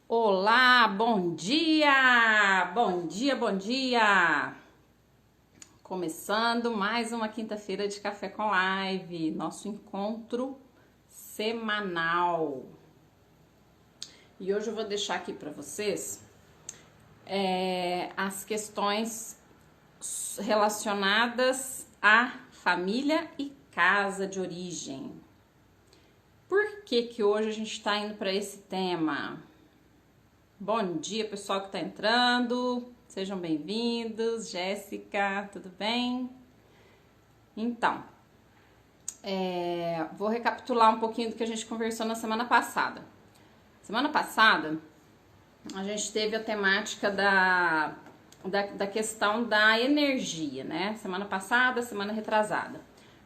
Olá, bom dia! Bom dia, bom dia! Começando mais uma quinta-feira de Café com Live, nosso encontro semanal. E hoje eu vou deixar aqui para vocês as questões relacionadas à família e casa de origem. Por que hoje a gente está indo para esse tema? Bom dia, pessoal que está entrando. Sejam bem-vindos. Jéssica, tudo bem? Então, vou recapitular um pouquinho do que a gente conversou na semana passada. Semana passada, a gente teve a temática da questão da energia, né? Semana passada, semana retrasada.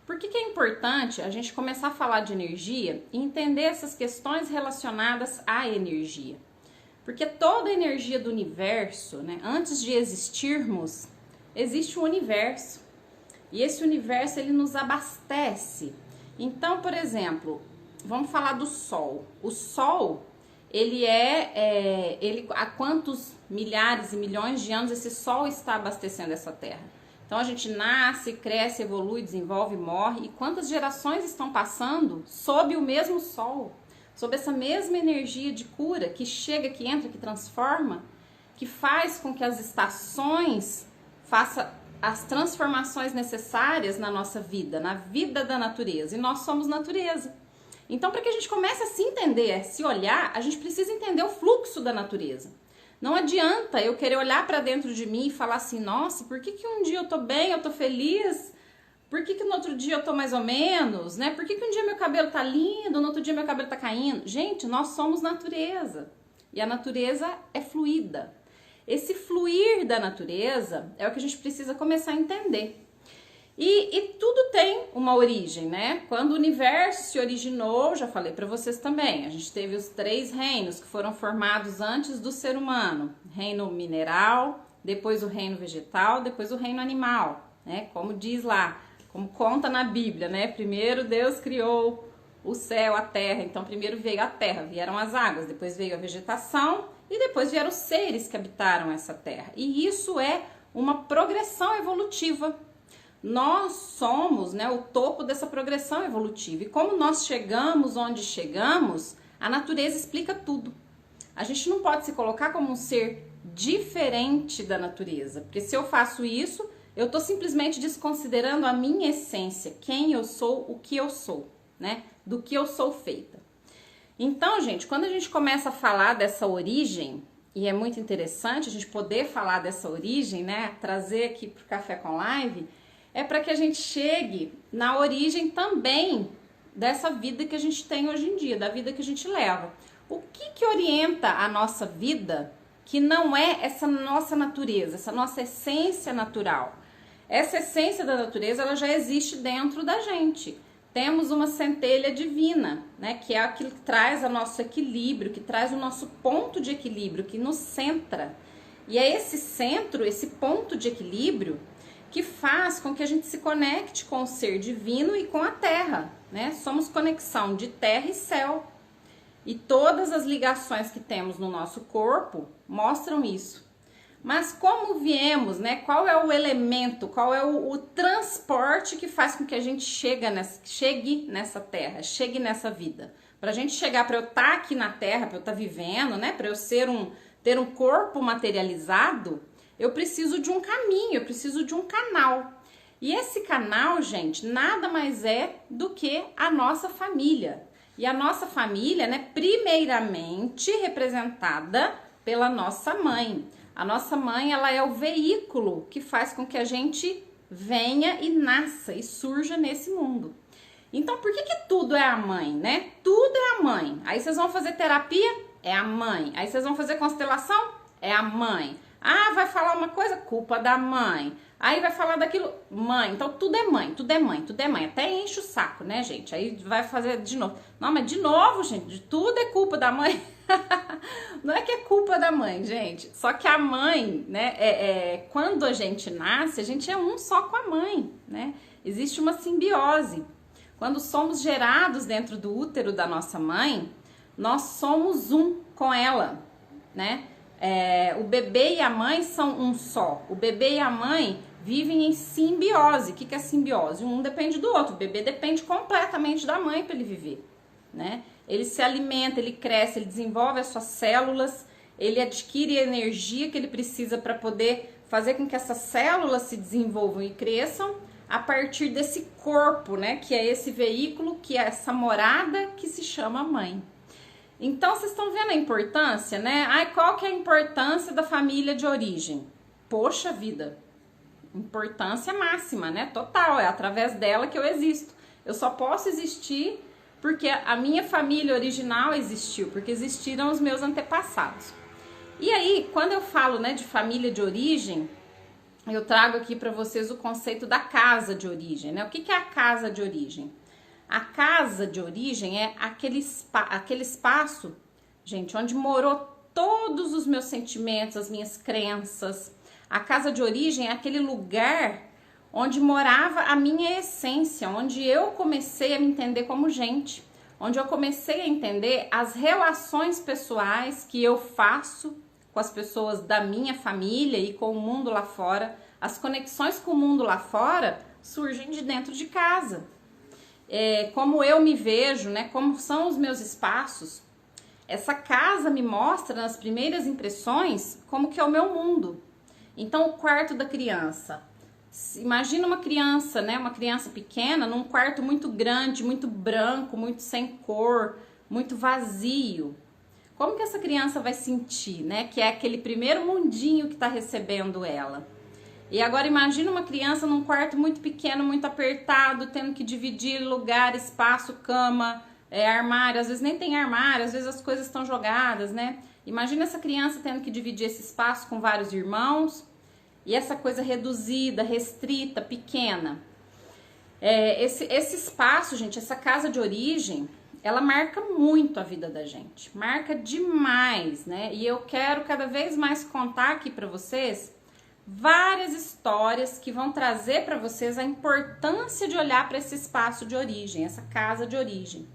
Por que é importante a gente começar a falar de energia e entender essas questões relacionadas à energia? Porque toda a energia do universo, né, antes de existirmos, existe um universo. E esse universo, ele nos abastece. Então, por exemplo, vamos falar do Sol. O Sol, há quantos milhares e milhões de anos esse Sol está abastecendo essa Terra? Então, a gente nasce, cresce, evolui, desenvolve, morre. E quantas gerações estão passando sob o mesmo Sol? Sob essa mesma energia de cura que chega, que entra, que transforma, que faz com que as estações façam as transformações necessárias na nossa vida, na vida da natureza. E nós somos natureza. Então, para que a gente comece a se entender, a se olhar, a gente precisa entender o fluxo da natureza. Não adianta eu querer olhar para dentro de mim e falar assim, nossa, por que um dia eu tô bem, eu tô feliz? Por que no outro dia eu tô mais ou menos, né? Por que um dia meu cabelo tá lindo, no outro dia meu cabelo tá caindo? Gente, nós somos natureza. E a natureza é fluida. Esse fluir da natureza é o que a gente precisa começar a entender. E tudo tem uma origem, né? Quando o universo se originou, já falei para vocês também, a gente teve os 3 reinos que foram formados antes do ser humano. Reino mineral, depois o reino vegetal, depois o reino animal, né? Como diz lá, como conta na Bíblia, né? Primeiro Deus criou o céu, a terra. Então, primeiro veio a terra, vieram as águas, depois veio a vegetação e depois vieram os seres que habitaram essa terra. E isso é uma progressão evolutiva. Nós somos, né, o topo dessa progressão evolutiva. E como nós chegamos onde chegamos, a natureza explica tudo. A gente não pode se colocar como um ser diferente da natureza, porque se eu faço isso, eu estou simplesmente desconsiderando a minha essência, quem eu sou, o que eu sou, né? Do que eu sou feita. Então, gente, quando a gente começa a falar dessa origem, e é muito interessante a gente poder falar dessa origem, né? Trazer aqui para o Café com Live, é para que a gente chegue na origem também dessa vida que a gente tem hoje em dia, da vida que a gente leva. O que orienta a nossa vida que não é essa nossa natureza, essa nossa essência natural? Essa essência da natureza, ela já existe dentro da gente. Temos uma centelha divina, né, que é aquilo que traz o nosso equilíbrio, que traz o nosso ponto de equilíbrio, que nos centra. E é esse centro, esse ponto de equilíbrio, que faz com que a gente se conecte com o ser divino e com a terra, né? Somos conexão de terra e céu. E todas as ligações que temos no nosso corpo mostram isso. Mas como viemos, né? Qual é o elemento, qual é o transporte que faz com que a gente chegue nessa terra, chegue nessa vida? Para a gente chegar, para eu estar aqui na terra, para eu estar vivendo, né? Para eu ter um corpo materializado, eu preciso de um caminho, eu preciso de um canal. E esse canal, gente, nada mais é do que a nossa família. E a nossa família, né, primeiramente representada pela nossa mãe. A nossa mãe, ela é o veículo que faz com que a gente venha e nasça e surja nesse mundo. Então, por que tudo é a mãe, né? Tudo é a mãe. Aí vocês vão fazer terapia? É a mãe. Aí vocês vão fazer constelação? É a mãe. Ah, vai falar uma coisa? Culpa da mãe. Aí vai falar daquilo? Mãe. Então, tudo é mãe, tudo é mãe, tudo é mãe. Até enche o saco, né, gente? Aí vai fazer de novo. Não, mas de novo, gente, tudo é culpa da mãe. Não é que é culpa da mãe, gente. Só que a mãe, né, quando a gente nasce, a gente é um só com a mãe, né? Existe uma simbiose. Quando somos gerados dentro do útero da nossa mãe, nós somos um com ela. né? O bebê e a mãe são um só. O bebê e a mãe vivem em simbiose. O que é simbiose? Um depende do outro. O bebê depende completamente da mãe para ele viver, né? Ele se alimenta, ele cresce, ele desenvolve as suas células, ele adquire a energia que ele precisa para poder fazer com que essas células se desenvolvam e cresçam a partir desse corpo, né? Que é esse veículo, que é essa morada que se chama mãe. Então, vocês estão vendo a importância, né? Ai, qual que é a importância da família de origem? Poxa vida, importância máxima, né? Total, é através dela que eu existo. Eu só posso existir porque a minha família original existiu, porque existiram os meus antepassados. E aí, quando eu falo, né, de família de origem, eu trago aqui para vocês o conceito da casa de origem, né? O que é a casa de origem? A casa de origem é aquele espaço, gente, onde morou todos os meus sentimentos, as minhas crenças. A casa de origem é aquele lugar onde morava a minha essência, onde eu comecei a me entender como gente, onde eu comecei a entender as relações pessoais que eu faço com as pessoas da minha família e com o mundo lá fora. As conexões com o mundo lá fora surgem de dentro de casa. Como eu me vejo, né? Como são os meus espaços. Essa casa me mostra nas primeiras impressões como que é o meu mundo. Então, o quarto da criança. Imagina uma criança, né? Uma criança pequena num quarto muito grande, muito branco, muito sem cor, muito vazio. Como que essa criança vai sentir, né? Que é aquele primeiro mundinho que está recebendo ela. E agora imagina uma criança num quarto muito pequeno, muito apertado, tendo que dividir lugar, espaço, cama, armário. Às vezes nem tem armário, às vezes as coisas estão jogadas, né? Imagina essa criança tendo que dividir esse espaço com vários irmãos e essa coisa reduzida, restrita, pequena. Esse espaço, gente, essa casa de origem, ela marca muito a vida da gente, marca demais, né? E eu quero cada vez mais contar aqui para vocês várias histórias que vão trazer para vocês a importância de olhar para esse espaço de origem, essa casa de origem.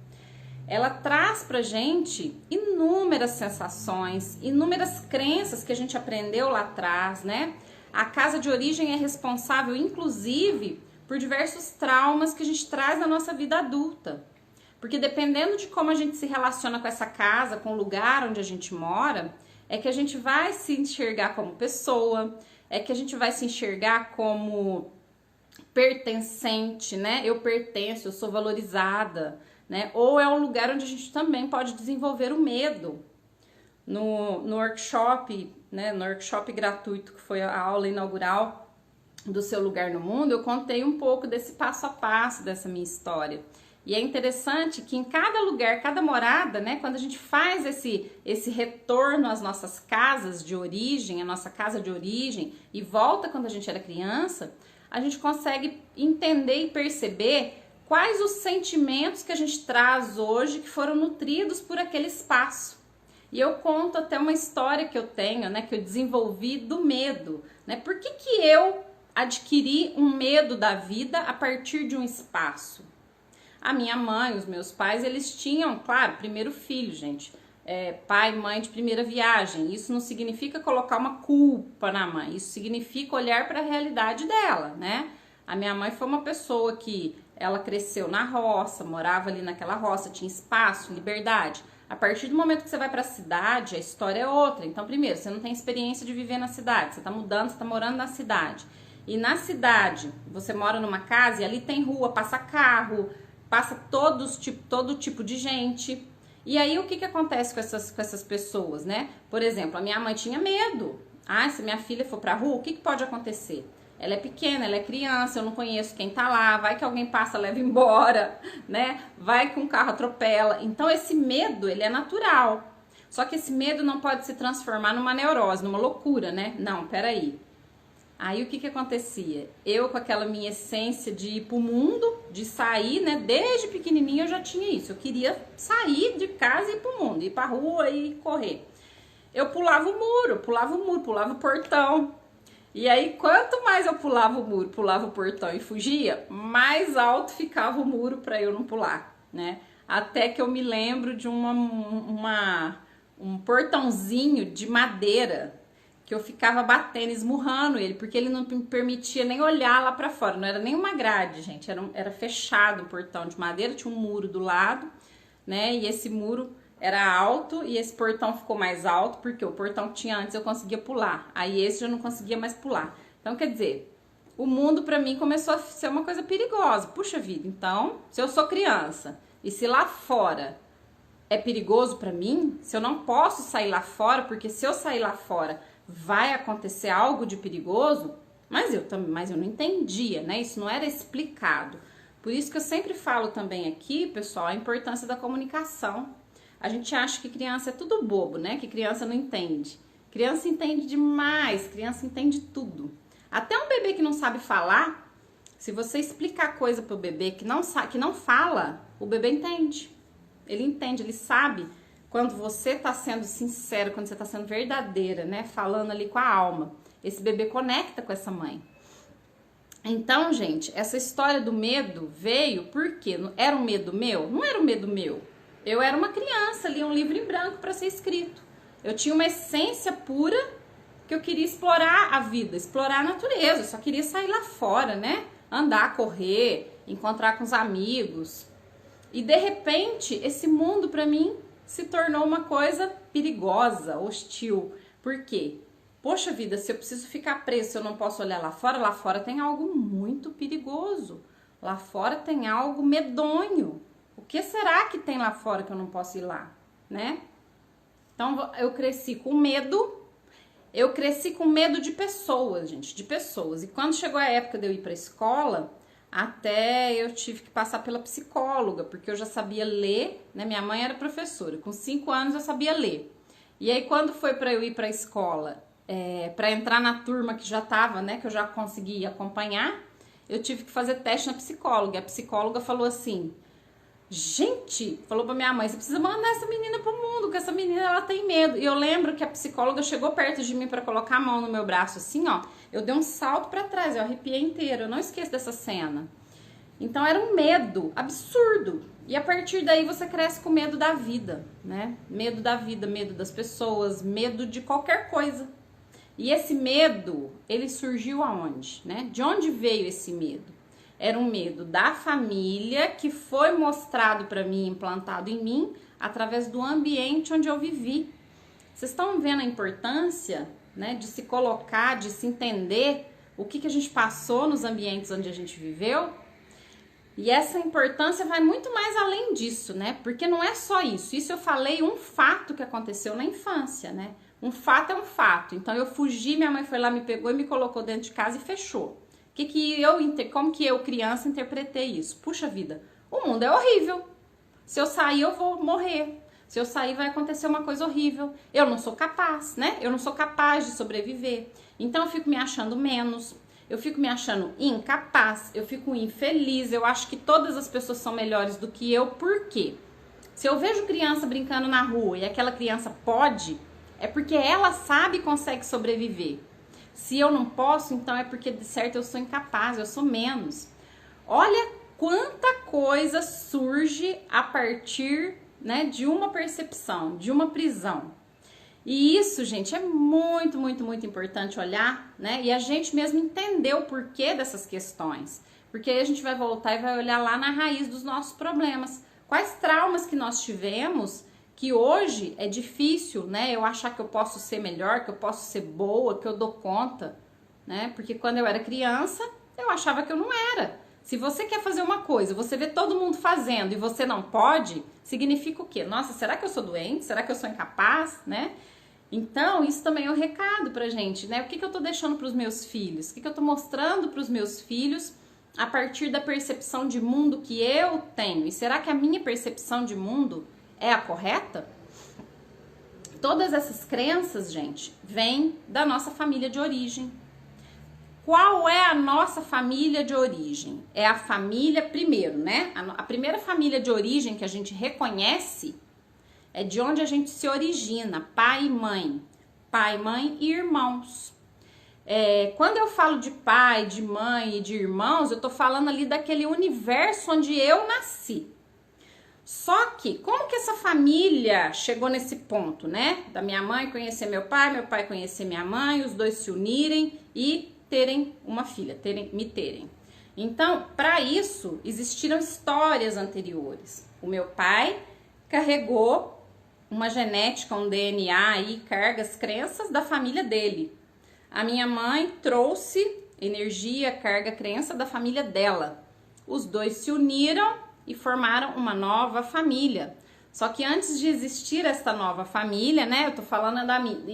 Ela traz pra gente inúmeras sensações, inúmeras crenças que a gente aprendeu lá atrás, né? A casa de origem é responsável, inclusive, por diversos traumas que a gente traz na nossa vida adulta. Porque dependendo de como a gente se relaciona com essa casa, com o lugar onde a gente mora, é que a gente vai se enxergar como pessoa, é que a gente vai se enxergar como pertencente, né? Eu pertenço, eu sou valorizada, né? Ou é um lugar onde a gente também pode desenvolver o medo. No workshop, né? No workshop gratuito, que foi a aula inaugural do Seu Lugar no Mundo, eu contei um pouco desse passo a passo dessa minha história. E é interessante que em cada lugar, cada morada, né, quando a gente faz esse retorno às nossas casas de origem, a nossa casa de origem, e volta quando a gente era criança, a gente consegue entender e perceber quais os sentimentos que a gente traz hoje que foram nutridos por aquele espaço. E eu conto até uma história que eu tenho, né, que eu desenvolvi do medo, né? Por que eu adquiri um medo da vida a partir de um espaço? A minha mãe, os meus pais, eles tinham, claro, primeiro filho, gente, pai e mãe de primeira viagem. Isso não significa colocar uma culpa na mãe, isso significa olhar para a realidade dela, né? A minha mãe foi uma pessoa que ela cresceu na roça, morava ali naquela roça, tinha espaço, liberdade. A partir do momento que você vai para a cidade, a história é outra. Então, primeiro, você não tem experiência de viver na cidade, você tá mudando, você tá morando na cidade. E na cidade, você mora numa casa e ali tem rua, passa carro, passa todo tipo de gente. E aí, o que acontece com essas pessoas, né? Por exemplo, a minha mãe tinha medo. Ah, se minha filha for pra rua, o que pode acontecer? Ela é pequena, ela é criança, eu não conheço quem tá lá, vai que alguém passa, leva embora, né? Vai que um carro atropela. Então, esse medo, ele é natural. Só que esse medo não pode se transformar numa neurose, numa loucura, né? Não, peraí. Aí o que acontecia? Eu com aquela minha essência de ir pro mundo, de sair, né? Desde pequenininha eu já tinha isso. Eu queria sair de casa e ir pro mundo, ir pra rua e correr. Eu pulava o muro, pulava o portão. E aí quanto mais eu pulava o muro, pulava o portão e fugia, mais alto ficava o muro para eu não pular, né? Até que eu me lembro de uma um portãozinho de madeira que eu ficava batendo, esmurrando ele, porque ele não me permitia nem olhar lá pra fora. Não era nem uma grade, gente, era fechado o portão de madeira, tinha um muro do lado, né? E esse muro era alto e esse portão ficou mais alto, porque o portão que tinha antes eu conseguia pular. Aí esse eu não conseguia mais pular. Então, quer dizer, o mundo pra mim começou a ser uma coisa perigosa. Puxa vida, então, se eu sou criança e se lá fora é perigoso pra mim, se eu não posso sair lá fora, porque se eu sair lá fora vai acontecer algo de perigoso, mas eu não entendia, né? Isso não era explicado. Por isso que eu sempre falo também aqui, pessoal, a importância da comunicação. A gente acha que criança é tudo bobo, né? Que criança não entende. Criança entende demais, criança entende tudo. Até um bebê que não sabe falar, se você explicar coisa pro bebê que não fala, o bebê entende. Ele entende, ele sabe quando você tá sendo sincero, quando você tá sendo verdadeira, né? Falando ali com a alma. Esse bebê conecta com essa mãe. Então, gente, essa história do medo veio porque era um medo meu? Não era um medo meu. Eu era uma criança, lia um livro em branco para ser escrito. Eu tinha uma essência pura que eu queria explorar a vida, explorar a natureza. Eu só queria sair lá fora, né? Andar, correr, encontrar com os amigos. E de repente, esse mundo para mim se tornou uma coisa perigosa, hostil. Por quê? Poxa vida, se eu preciso ficar preso, se eu não posso olhar lá fora tem algo muito perigoso. Lá fora tem algo medonho. O que será que tem lá fora que eu não posso ir lá, né? Então, eu cresci com medo. Eu cresci com medo de pessoas, gente, de pessoas. E quando chegou a época de eu ir pra escola, até eu tive que passar pela psicóloga, porque eu já sabia ler, né? Minha mãe era professora. Com 5 anos eu sabia ler. E aí, quando foi pra eu ir pra escola, pra entrar na turma que já tava, né? Que eu já conseguia acompanhar, eu tive que fazer teste na psicóloga. E a psicóloga falou assim... Gente, falou pra minha mãe, você precisa mandar essa menina pro mundo, que essa menina, ela tem medo. E eu lembro que a psicóloga chegou perto de mim pra colocar a mão no meu braço, assim, ó. Eu dei um salto pra trás, eu arrepiei inteiro, eu não esqueço dessa cena. Então era um medo absurdo. E a partir daí você cresce com medo da vida, né? Medo da vida, medo das pessoas, medo de qualquer coisa. E esse medo, ele surgiu aonde, né? De onde veio esse medo? Era um medo da família que foi mostrado para mim, implantado em mim, através do ambiente onde eu vivi. Vocês estão vendo a importância, né, de se colocar, de se entender o que a gente passou nos ambientes onde a gente viveu? E essa importância vai muito mais além disso, né? Porque não é só isso. Isso eu falei um fato que aconteceu na infância, né? Um fato é um fato. Então eu fugi, minha mãe foi lá, me pegou e me colocou dentro de casa e fechou. Como que eu, criança, interpretei isso? Puxa vida, o mundo é horrível. Se eu sair, eu vou morrer. Se eu sair, vai acontecer uma coisa horrível. Eu não sou capaz, né? Eu não sou capaz de sobreviver. Então, eu fico me achando menos. Eu fico me achando incapaz. Eu fico infeliz. Eu acho que todas as pessoas são melhores do que eu. Por quê? Se eu vejo criança brincando na rua e aquela criança pode, é porque ela sabe e consegue sobreviver. Se eu não posso, então é porque de certo eu sou incapaz, eu sou menos. Olha quanta coisa surge a partir, né, de uma percepção, de uma prisão. E isso, gente, é muito, muito, muito importante olhar, né? E a gente mesmo entender o porquê dessas questões. Porque aí a gente vai voltar e vai olhar lá na raiz dos nossos problemas. Quais traumas que nós tivemos que hoje é difícil, né, eu achar que eu posso ser melhor, que eu posso ser boa, que eu dou conta, né, porque quando eu era criança, eu achava que eu não era. Se você quer fazer uma coisa, você vê todo mundo fazendo e você não pode, significa o quê? Nossa, será que eu sou doente? Será que eu sou incapaz, né? Então, isso também é um recado pra gente, né, o que eu tô deixando pros meus filhos? O que eu tô mostrando pros meus filhos a partir da percepção de mundo que eu tenho? E será que a minha percepção de mundo é a correta? Todas essas crenças, gente, vêm da nossa família de origem. Qual é a nossa família de origem? É a família, primeiro, né? A primeira família de origem que a gente reconhece é de onde a gente se origina, pai e mãe. Pai, mãe e irmãos. Quando eu falo de pai, de mãe e de irmãos, eu tô falando ali daquele universo onde eu nasci. Só que, como que essa família chegou nesse ponto, né? Da minha mãe conhecer meu pai conhecer minha mãe, os dois se unirem e terem uma filha, me terem. Então, para isso, existiram histórias anteriores. O meu pai carregou uma genética, um DNA aí, cargas, crenças da família dele. A minha mãe trouxe energia, carga, crença da família dela. Os dois se uniram e formaram uma nova família. Só que antes de existir esta nova família, né, eu tô falando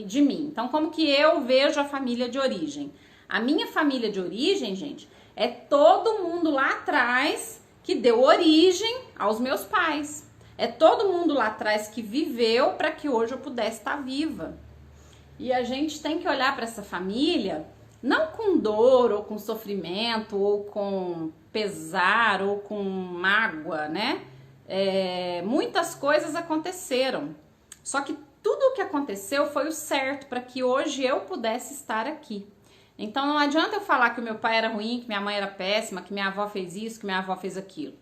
de mim. Então, como que eu vejo a família de origem? A minha família de origem, gente, é todo mundo lá atrás que deu origem aos meus pais. É todo mundo lá atrás que viveu para que hoje eu pudesse estar viva. E a gente tem que olhar para essa família não com dor, ou com sofrimento, ou com pesar, ou com mágoa, né? Muitas coisas aconteceram. Só que tudo o que aconteceu foi o certo para que hoje eu pudesse estar aqui. Então não adianta eu falar que o meu pai era ruim, que minha mãe era péssima, que minha avó fez isso, que minha avó fez aquilo.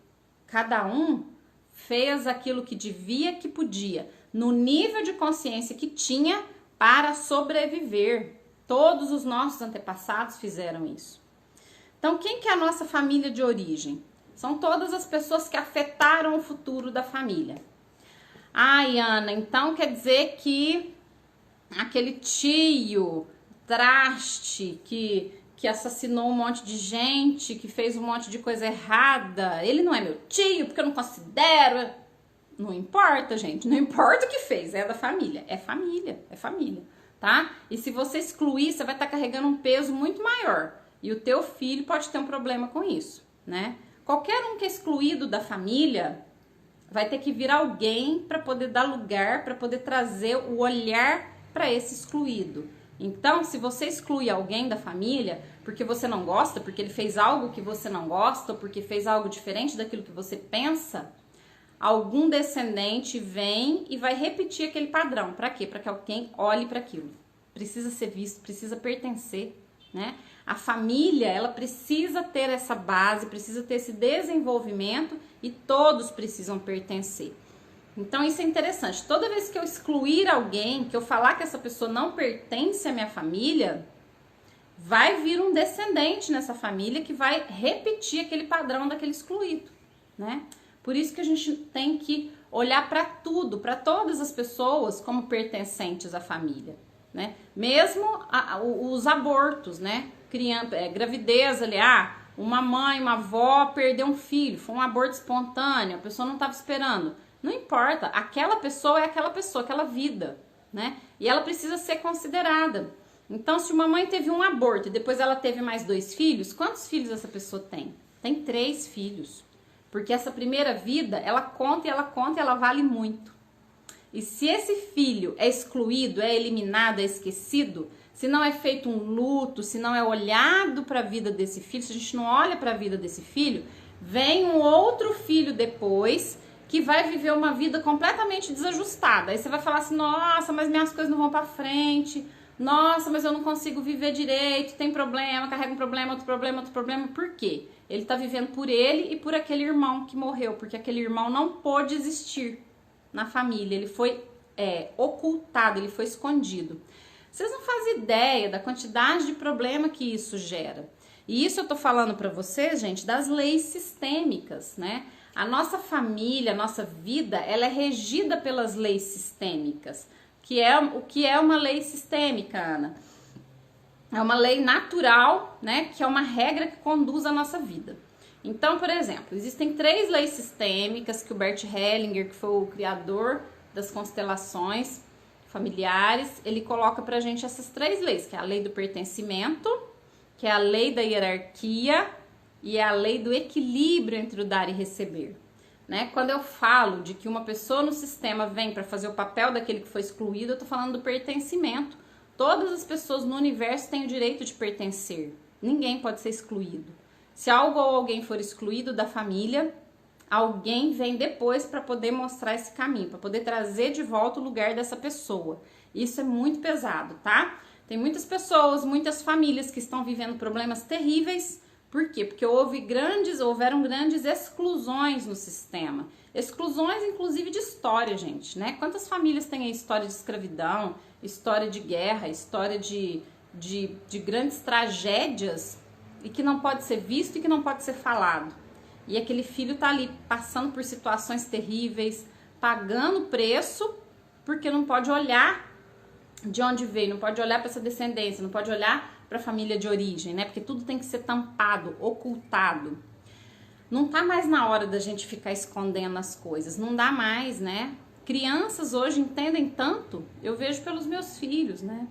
Cada um fez aquilo que devia, que podia, no nível de consciência que tinha para sobreviver. Todos os nossos antepassados fizeram isso. Então, quem que é a nossa família de origem? São todas as pessoas que afetaram o futuro da família. Ai, Ana, então quer dizer que aquele tio traste que assassinou um monte de gente, que fez um monte de coisa errada, ele não é meu tio, porque eu não considero. Não importa, gente, não importa o que fez, é da família. É família, é família. Tá? E se você excluir, você vai estar carregando um peso muito maior. E o teu filho pode ter um problema com isso, né? Qualquer um que é excluído da família vai ter que vir alguém para poder dar lugar, para poder trazer o olhar para esse excluído. Então, se você exclui alguém da família porque você não gosta, porque ele fez algo que você não gosta, ou porque fez algo diferente daquilo que você pensa, algum descendente vem e vai repetir aquele padrão. Para quê? Para que alguém olhe para aquilo. Precisa ser visto, precisa pertencer, né? A família, ela precisa ter essa base, precisa ter esse desenvolvimento e todos precisam pertencer. Então isso é interessante. Toda vez que eu excluir alguém, que eu falar que essa pessoa não pertence à minha família, vai vir um descendente nessa família que vai repetir aquele padrão daquele excluído, né? Por isso que a gente tem que olhar para tudo, para todas as pessoas como pertencentes à família, né? Mesmo os abortos, né? Gravidez ali, uma mãe, uma avó perdeu um filho, foi um aborto espontâneo, a pessoa não estava esperando. Não importa, aquela pessoa é aquela pessoa, aquela vida, né? E ela precisa ser considerada. Então, se uma mãe teve um aborto e depois ela teve mais 2 filhos, quantos filhos essa pessoa tem? Tem 3 filhos. Porque essa primeira vida, ela conta e ela vale muito. E se esse filho é excluído, é eliminado, é esquecido, se não é feito um luto, se não é olhado para a vida desse filho, se a gente não olha para a vida desse filho, vem um outro filho depois que vai viver uma vida completamente desajustada. Aí você vai falar assim, nossa, mas minhas coisas não vão para frente, nossa, mas eu não consigo viver direito, tem problema, carrega um problema, outro problema, outro problema. Por quê? Ele tá vivendo por ele e por aquele irmão que morreu, porque aquele irmão não pôde existir na família, ele foi ocultado, ele foi escondido. Vocês não fazem ideia da quantidade de problema que isso gera. E isso eu tô falando pra vocês, gente, das leis sistêmicas, né? A nossa família, a nossa vida, ela é regida pelas leis sistêmicas. O que é uma lei sistêmica, Ana? É uma lei natural, né? Que é uma regra que conduz a nossa vida. Então, por exemplo, existem 3 leis sistêmicas que o Bert Hellinger, que foi o criador das constelações familiares, ele coloca pra gente essas 3 leis, que é a lei do pertencimento, que é a lei da hierarquia e é a lei do equilíbrio entre o dar e receber. Né? Quando eu falo de que uma pessoa no sistema vem para fazer o papel daquele que foi excluído, eu estou falando do pertencimento. Todas as pessoas no universo têm o direito de pertencer. Ninguém pode ser excluído. Se algo ou alguém for excluído da família, alguém vem depois para poder mostrar esse caminho, para poder trazer de volta o lugar dessa pessoa. Isso é muito pesado, tá? Tem muitas pessoas, muitas famílias que estão vivendo problemas terríveis Por quê? Porque houveram grandes exclusões no sistema. Exclusões, inclusive, de história, gente, né? Quantas famílias têm a história de escravidão, história de guerra, história de grandes tragédias e que não pode ser visto e que não pode ser falado. E aquele filho tá ali passando por situações terríveis, pagando preço, porque não pode olhar de onde veio, não pode olhar para essa descendência, não pode olhar para a família de origem, né? Porque tudo tem que ser tampado, ocultado. Não tá mais na hora da gente ficar escondendo as coisas, não dá mais, né? Crianças hoje entendem tanto, eu vejo pelos meus filhos, né?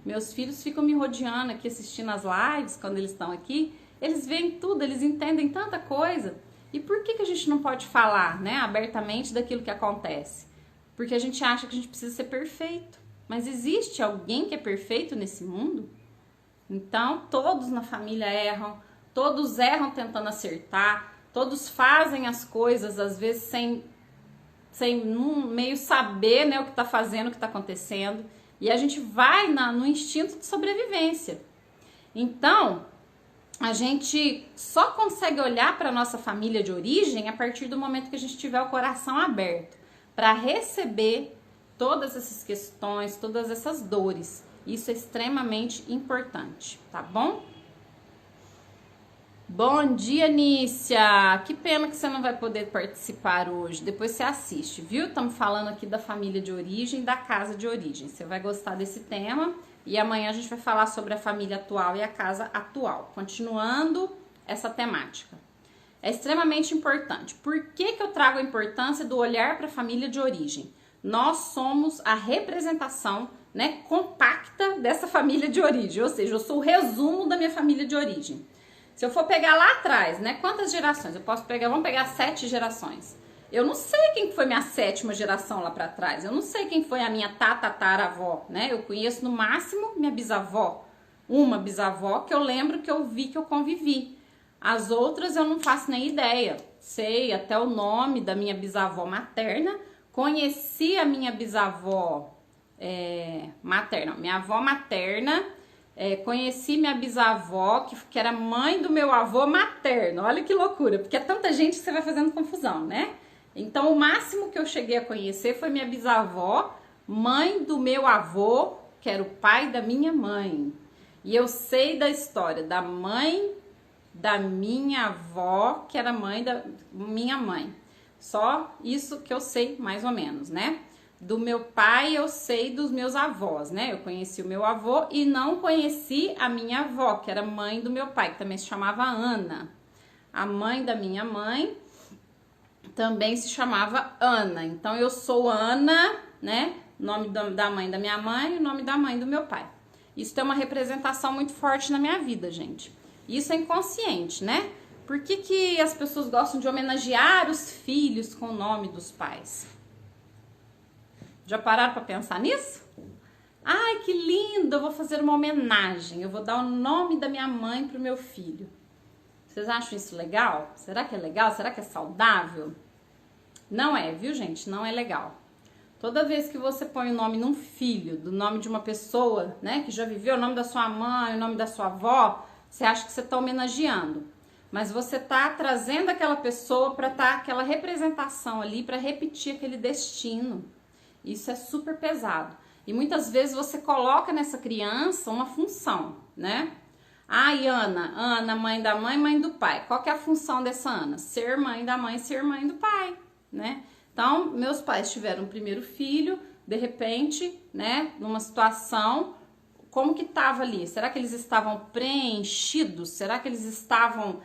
Meus filhos ficam me rodeando aqui, assistindo as lives, quando eles estão aqui, eles veem tudo, eles entendem tanta coisa. E por que a gente não pode falar, né, abertamente daquilo que acontece? Porque a gente acha que a gente precisa ser perfeito. Mas existe alguém que é perfeito nesse mundo? Então, todos na família erram, todos erram tentando acertar, todos fazem as coisas, às vezes, sem meio saber, né, o que está fazendo, o que está acontecendo. E a gente vai no instinto de sobrevivência. Então, a gente só consegue olhar para a nossa família de origem a partir do momento que a gente tiver o coração aberto para receber todas essas questões, todas essas dores. Isso é extremamente importante, tá bom? Bom dia, Nícia! Que pena que você não vai poder participar hoje. Depois você assiste, viu? Estamos falando aqui da família de origem, da casa de origem. Você vai gostar desse tema. E amanhã a gente vai falar sobre a família atual e a casa atual. Continuando essa temática. É extremamente importante. Por que eu trago a importância do olhar para a família de origem? Nós somos a representação, né, compacta dessa família de origem. Ou seja, eu sou o resumo da minha família de origem. Se eu for pegar lá atrás, né, quantas gerações? Eu posso pegar, vamos pegar 7 gerações. Eu não sei quem foi minha 7ª geração lá para trás. Eu não sei quem foi a minha tataravó, né? Eu conheço no máximo minha bisavó. Uma bisavó que eu lembro que eu vi, que eu convivi. As outras eu não faço nem ideia. Sei até o nome da minha bisavó materna. Conheci a minha bisavó materna, minha avó materna. Conheci minha bisavó, que era mãe do meu avô materno. Olha que loucura, porque é tanta gente que você vai fazendo confusão, né? Então, o máximo que eu cheguei a conhecer foi minha bisavó, mãe do meu avô, que era o pai da minha mãe. E eu sei da história da mãe da minha avó, que era mãe da minha mãe. Só isso que eu sei, mais ou menos, né? Do meu pai eu sei dos meus avós, né? Eu conheci o meu avô e não conheci a minha avó, que era mãe do meu pai, que também se chamava Ana. A mãe da minha mãe também se chamava Ana. Então eu sou Ana, né? Nome da mãe da minha mãe e o nome da mãe do meu pai. Isso tem uma representação muito forte na minha vida, gente. Isso é inconsciente, né? Por que as pessoas gostam de homenagear os filhos com o nome dos pais? Já pararam para pensar nisso? Ai, que lindo! Eu vou fazer uma homenagem. Eu vou dar o nome da minha mãe pro meu filho. Vocês acham isso legal? Será que é legal? Será que é saudável? Não é, viu, gente? Não é legal. Toda vez que você põe o nome num filho, do nome de uma pessoa, né, que já viveu, o nome da sua mãe, o nome da sua avó, você acha que você está homenageando. Mas você está trazendo aquela pessoa para estar aquela representação ali, para repetir aquele destino. Isso é super pesado. E muitas vezes você coloca nessa criança uma função, né? Ai, Ana, mãe da mãe, mãe do pai. Qual que é a função dessa Ana? Ser mãe da mãe, ser mãe do pai, né? Então, meus pais tiveram o primeiro filho, de repente, né, numa situação, como que estava ali? Será que eles estavam preenchidos? Será que eles estavam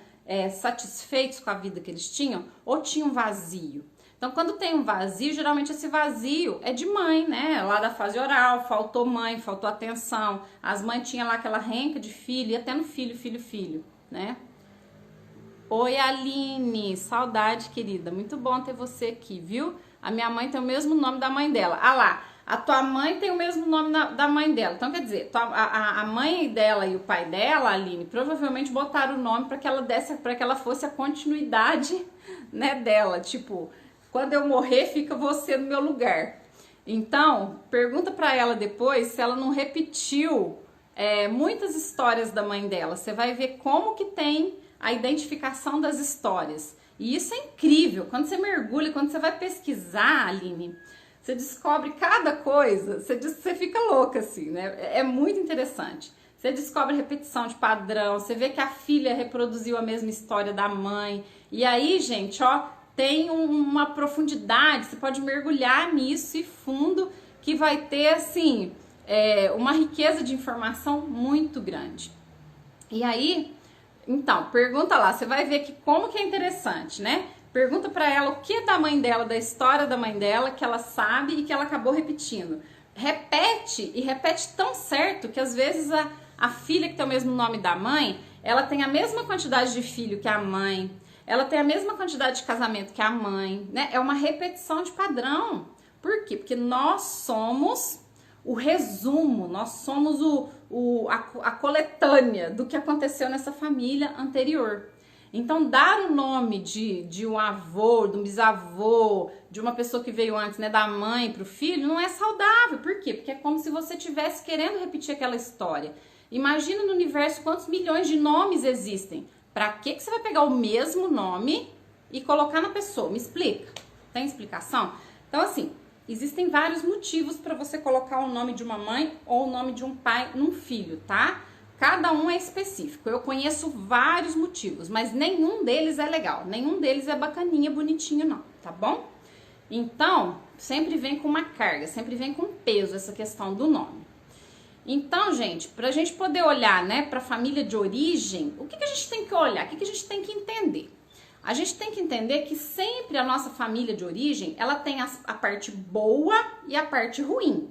satisfeitos com a vida que eles tinham? Ou tinham vazio? Então, quando tem um vazio, geralmente esse vazio é de mãe, né? Lá da fase oral, faltou mãe, faltou atenção. As mães tinham lá aquela renca de filho, e até no filho, né? Oi, Aline, saudade, querida. Muito bom ter você aqui, viu? A minha mãe tem o mesmo nome da mãe dela. Ah lá, a tua mãe tem o mesmo nome da mãe dela. Então, quer dizer, a mãe dela e o pai dela, Aline, provavelmente botaram o nome para que ela fosse a continuidade, né, dela. Tipo, quando eu morrer, fica você no meu lugar. Então, pergunta para ela depois se ela não repetiu muitas histórias da mãe dela. Você vai ver como que tem a identificação das histórias. E isso é incrível. Quando você mergulha, quando você vai pesquisar, Aline, você descobre cada coisa, você fica louca assim, né? É muito interessante. Você descobre repetição de padrão, você vê que a filha reproduziu a mesma história da mãe. E aí, gente, ó, tem uma profundidade, você pode mergulhar nisso e fundo, que vai ter, assim, uma riqueza de informação muito grande. E aí, então, pergunta lá, você vai ver que como que é interessante, né? Pergunta pra ela o que da mãe dela, da história da mãe dela, que ela sabe e que ela acabou repetindo. Repete, e repete tão certo que às vezes a filha que tem o mesmo nome da mãe, ela tem a mesma quantidade de filho que a mãe, ela tem a mesma quantidade de casamento que a mãe, né? É uma repetição de padrão. Por quê? Porque nós somos o resumo, nós somos a coletânea do que aconteceu nessa família anterior. Então, dar o nome de um avô, de um bisavô, de uma pessoa que veio antes, né, da mãe para o filho, não é saudável. Por quê? Porque é como se você estivesse querendo repetir aquela história. Imagina no universo quantos milhões de nomes existem. Para que você vai pegar o mesmo nome e colocar na pessoa? Me explica. Tem explicação? Então, assim, existem vários motivos para você colocar o nome de uma mãe ou o nome de um pai num filho, tá? Cada um é específico. Eu conheço vários motivos, mas nenhum deles é legal. Nenhum deles é bacaninha, bonitinho, não, tá bom? Então, sempre vem com uma carga, sempre vem com peso essa questão do nome. Então, gente, pra gente poder olhar, né, pra família de origem, o que a gente tem que olhar? O que a gente tem que entender? A gente tem que entender que sempre a nossa família de origem, ela tem a parte boa e a parte ruim.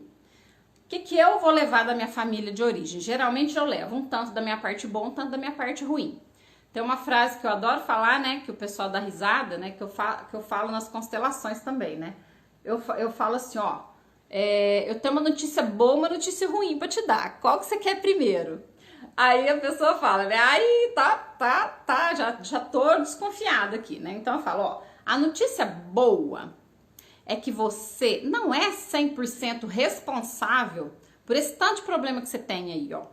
O que eu vou levar da minha família de origem? Geralmente eu levo um tanto da minha parte boa, um tanto da minha parte ruim. Tem uma frase que eu adoro falar, né, que o pessoal dá risada, né, que eu falo nas constelações também, né. Eu falo assim, ó, eu tenho uma notícia boa, uma notícia ruim pra te dar. Qual que você quer primeiro? Aí a pessoa fala, né, aí já tô desconfiada aqui, né. Então eu falo, ó, a notícia boa é que você não é 100% responsável por esse tanto de problema que você tem aí, ó.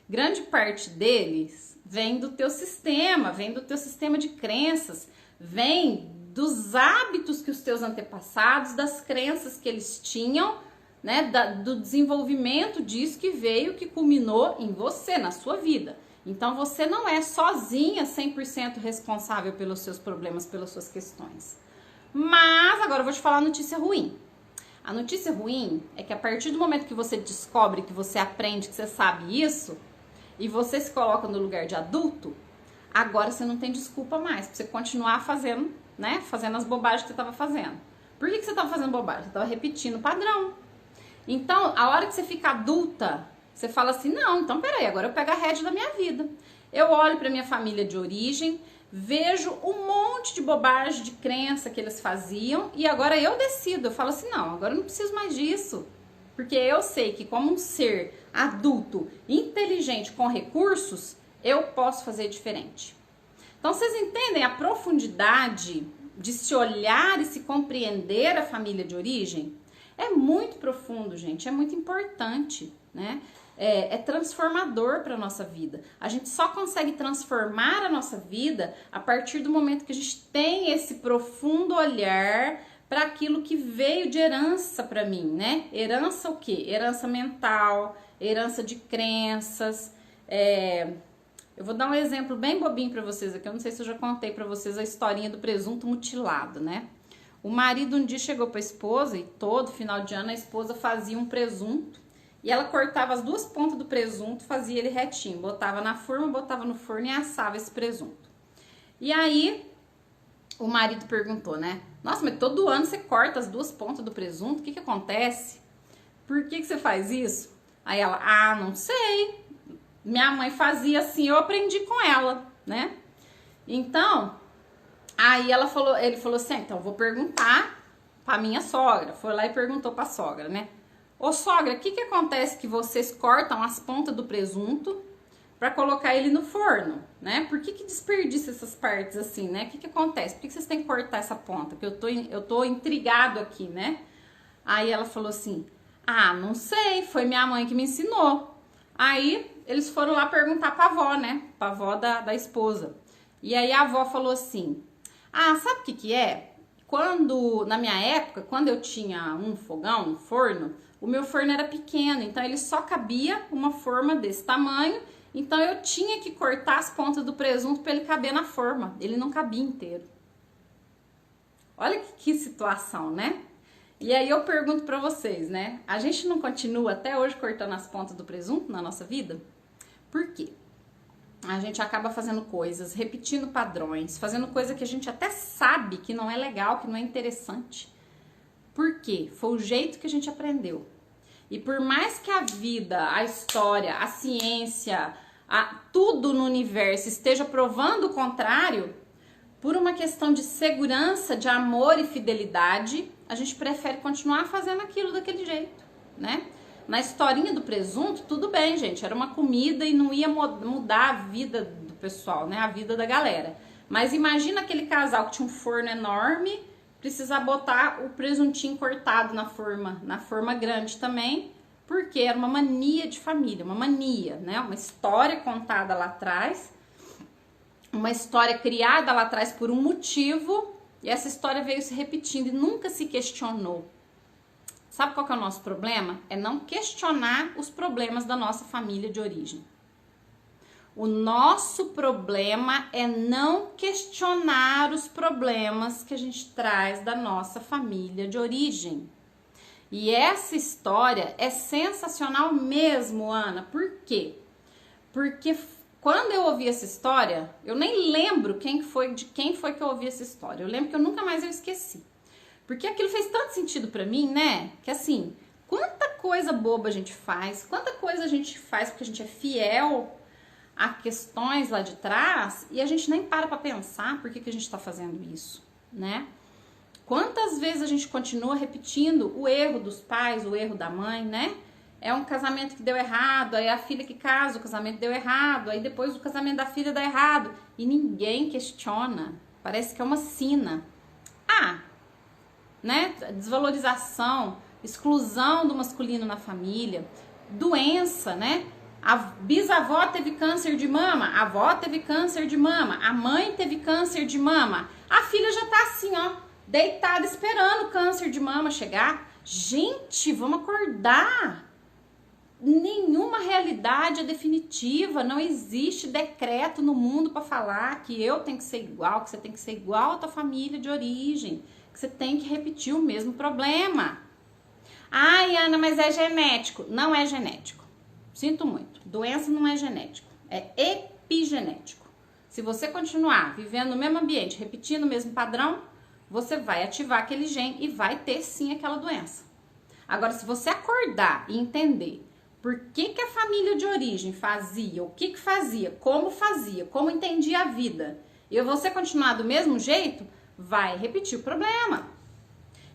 Grande parte deles vem do teu sistema, vem do teu sistema de crenças, vem dos hábitos que os teus antepassados, das crenças que eles tinham, né, do desenvolvimento disso que veio, que culminou em você, na sua vida. Então você não é sozinha 100% responsável pelos seus problemas, pelas suas questões. Mas agora eu vou te falar a notícia ruim. A notícia ruim é que a partir do momento que você descobre, que você aprende, que você sabe isso, e você se coloca no lugar de adulto, agora você não tem desculpa mais pra você continuar fazendo, né? Fazendo as bobagens que você estava fazendo. Por que você estava fazendo bobagem? Você estava repetindo o padrão. Então, a hora que você fica adulta, você fala assim, não, então peraí, agora eu pego a rédea da minha vida. Eu olho pra minha família de origem, vejo um monte de bobagem, de crença que eles faziam e agora eu decido, eu falo assim, não, agora eu não preciso mais disso. Porque eu sei que como um ser adulto, inteligente, com recursos, eu posso fazer diferente. Então vocês entendem a profundidade de se olhar e se compreender a família de origem? É muito profundo, gente, é muito importante, né? É transformador para a nossa vida. A gente só consegue transformar a nossa vida a partir do momento que a gente tem esse profundo olhar para aquilo que veio de herança para mim, né? Herança o quê? Herança mental, herança de crenças. Eu vou dar um exemplo bem bobinho para vocês aqui. Eu não sei se eu já contei para vocês a historinha do presunto mutilado, né? O marido um dia chegou para a esposa e todo final de ano a esposa fazia um presunto. E ela cortava as duas pontas do presunto, fazia ele retinho, botava na forma, botava no forno e assava esse presunto. E aí, o marido perguntou, né? Nossa, mas todo ano você corta as duas pontas do presunto, o que acontece? Por que você faz isso? Aí ela, não sei. Minha mãe fazia assim, eu aprendi com ela, né? Então, aí ele falou assim, então eu vou perguntar pra minha sogra. Foi lá e perguntou pra sogra, né? Ô sogra, o que acontece que vocês cortam as pontas do presunto para colocar ele no forno, né? Por que desperdiça essas partes assim, né? O que acontece? Por que vocês têm que cortar essa ponta? Que eu tô intrigado aqui, né? Aí ela falou assim, não sei, foi minha mãe que me ensinou. Aí eles foram lá perguntar pra avó, né? Pra avó da esposa. E aí a avó falou assim: ah, sabe o que que é? Na minha época, quando eu tinha um fogão, um forno, o meu forno era pequeno, então ele só cabia uma forma desse tamanho, então eu tinha que cortar as pontas do presunto para ele caber na forma, ele não cabia inteiro. Olha que situação, né? E aí eu pergunto para vocês, né? A gente não continua até hoje cortando as pontas do presunto na nossa vida? Por quê? A gente acaba fazendo coisas, repetindo padrões, fazendo coisa que a gente até sabe que não é legal, que não é interessante. Por quê? Foi o jeito que a gente aprendeu. E por mais que a vida, a história, a ciência, tudo no universo esteja provando o contrário, por uma questão de segurança, de amor e fidelidade, a gente prefere continuar fazendo aquilo daquele jeito, né? Na historinha do presunto, tudo bem, gente, era uma comida e não ia mudar a vida do pessoal, né? A vida da galera. Mas imagina aquele casal que tinha um forno enorme, precisar botar o presuntinho cortado na forma grande também, porque era uma mania de família, uma mania, né? Uma história contada lá atrás, uma história criada lá atrás por um motivo, e essa história veio se repetindo e nunca se questionou. Sabe qual que é o nosso problema? É não questionar os problemas da nossa família de origem. O nosso problema é não questionar os problemas que a gente traz da nossa família de origem. E essa história é sensacional mesmo, Ana. Por quê? Porque quando eu ouvi essa história, eu nem lembro de quem foi que eu ouvi essa história. Eu lembro que eu nunca mais esqueci. Porque aquilo fez tanto sentido pra mim, né? Que assim, quanta coisa boba a gente faz, quanta coisa a gente faz porque a gente é fiel a questões lá de trás e a gente nem para pra pensar por que a gente tá fazendo isso, né? Quantas vezes a gente continua repetindo o erro dos pais, o erro da mãe, né? É um casamento que deu errado, aí a filha que casa, o casamento deu errado, aí depois o casamento da filha dá errado e ninguém questiona. Parece que é uma sina. Né? Desvalorização, exclusão do masculino na família, doença, né? A bisavó teve câncer de mama, a avó teve câncer de mama, a mãe teve câncer de mama, a filha já tá assim, ó, deitada esperando o câncer de mama chegar. Gente, vamos acordar. Nenhuma realidade é definitiva, não existe decreto no mundo para falar que eu tenho que ser igual, que você tem que ser igual à tua família de origem. Você tem que repetir o mesmo problema. Ai, Ana, mas é genético. Não é genético. Sinto muito. Doença não é genético. É epigenético. Se você continuar vivendo no mesmo ambiente, repetindo o mesmo padrão, você vai ativar aquele gene e vai ter sim aquela doença. Agora, se você acordar e entender por que a família de origem fazia, o que fazia, como entendia a vida, e você continuar do mesmo jeito, vai repetir o problema.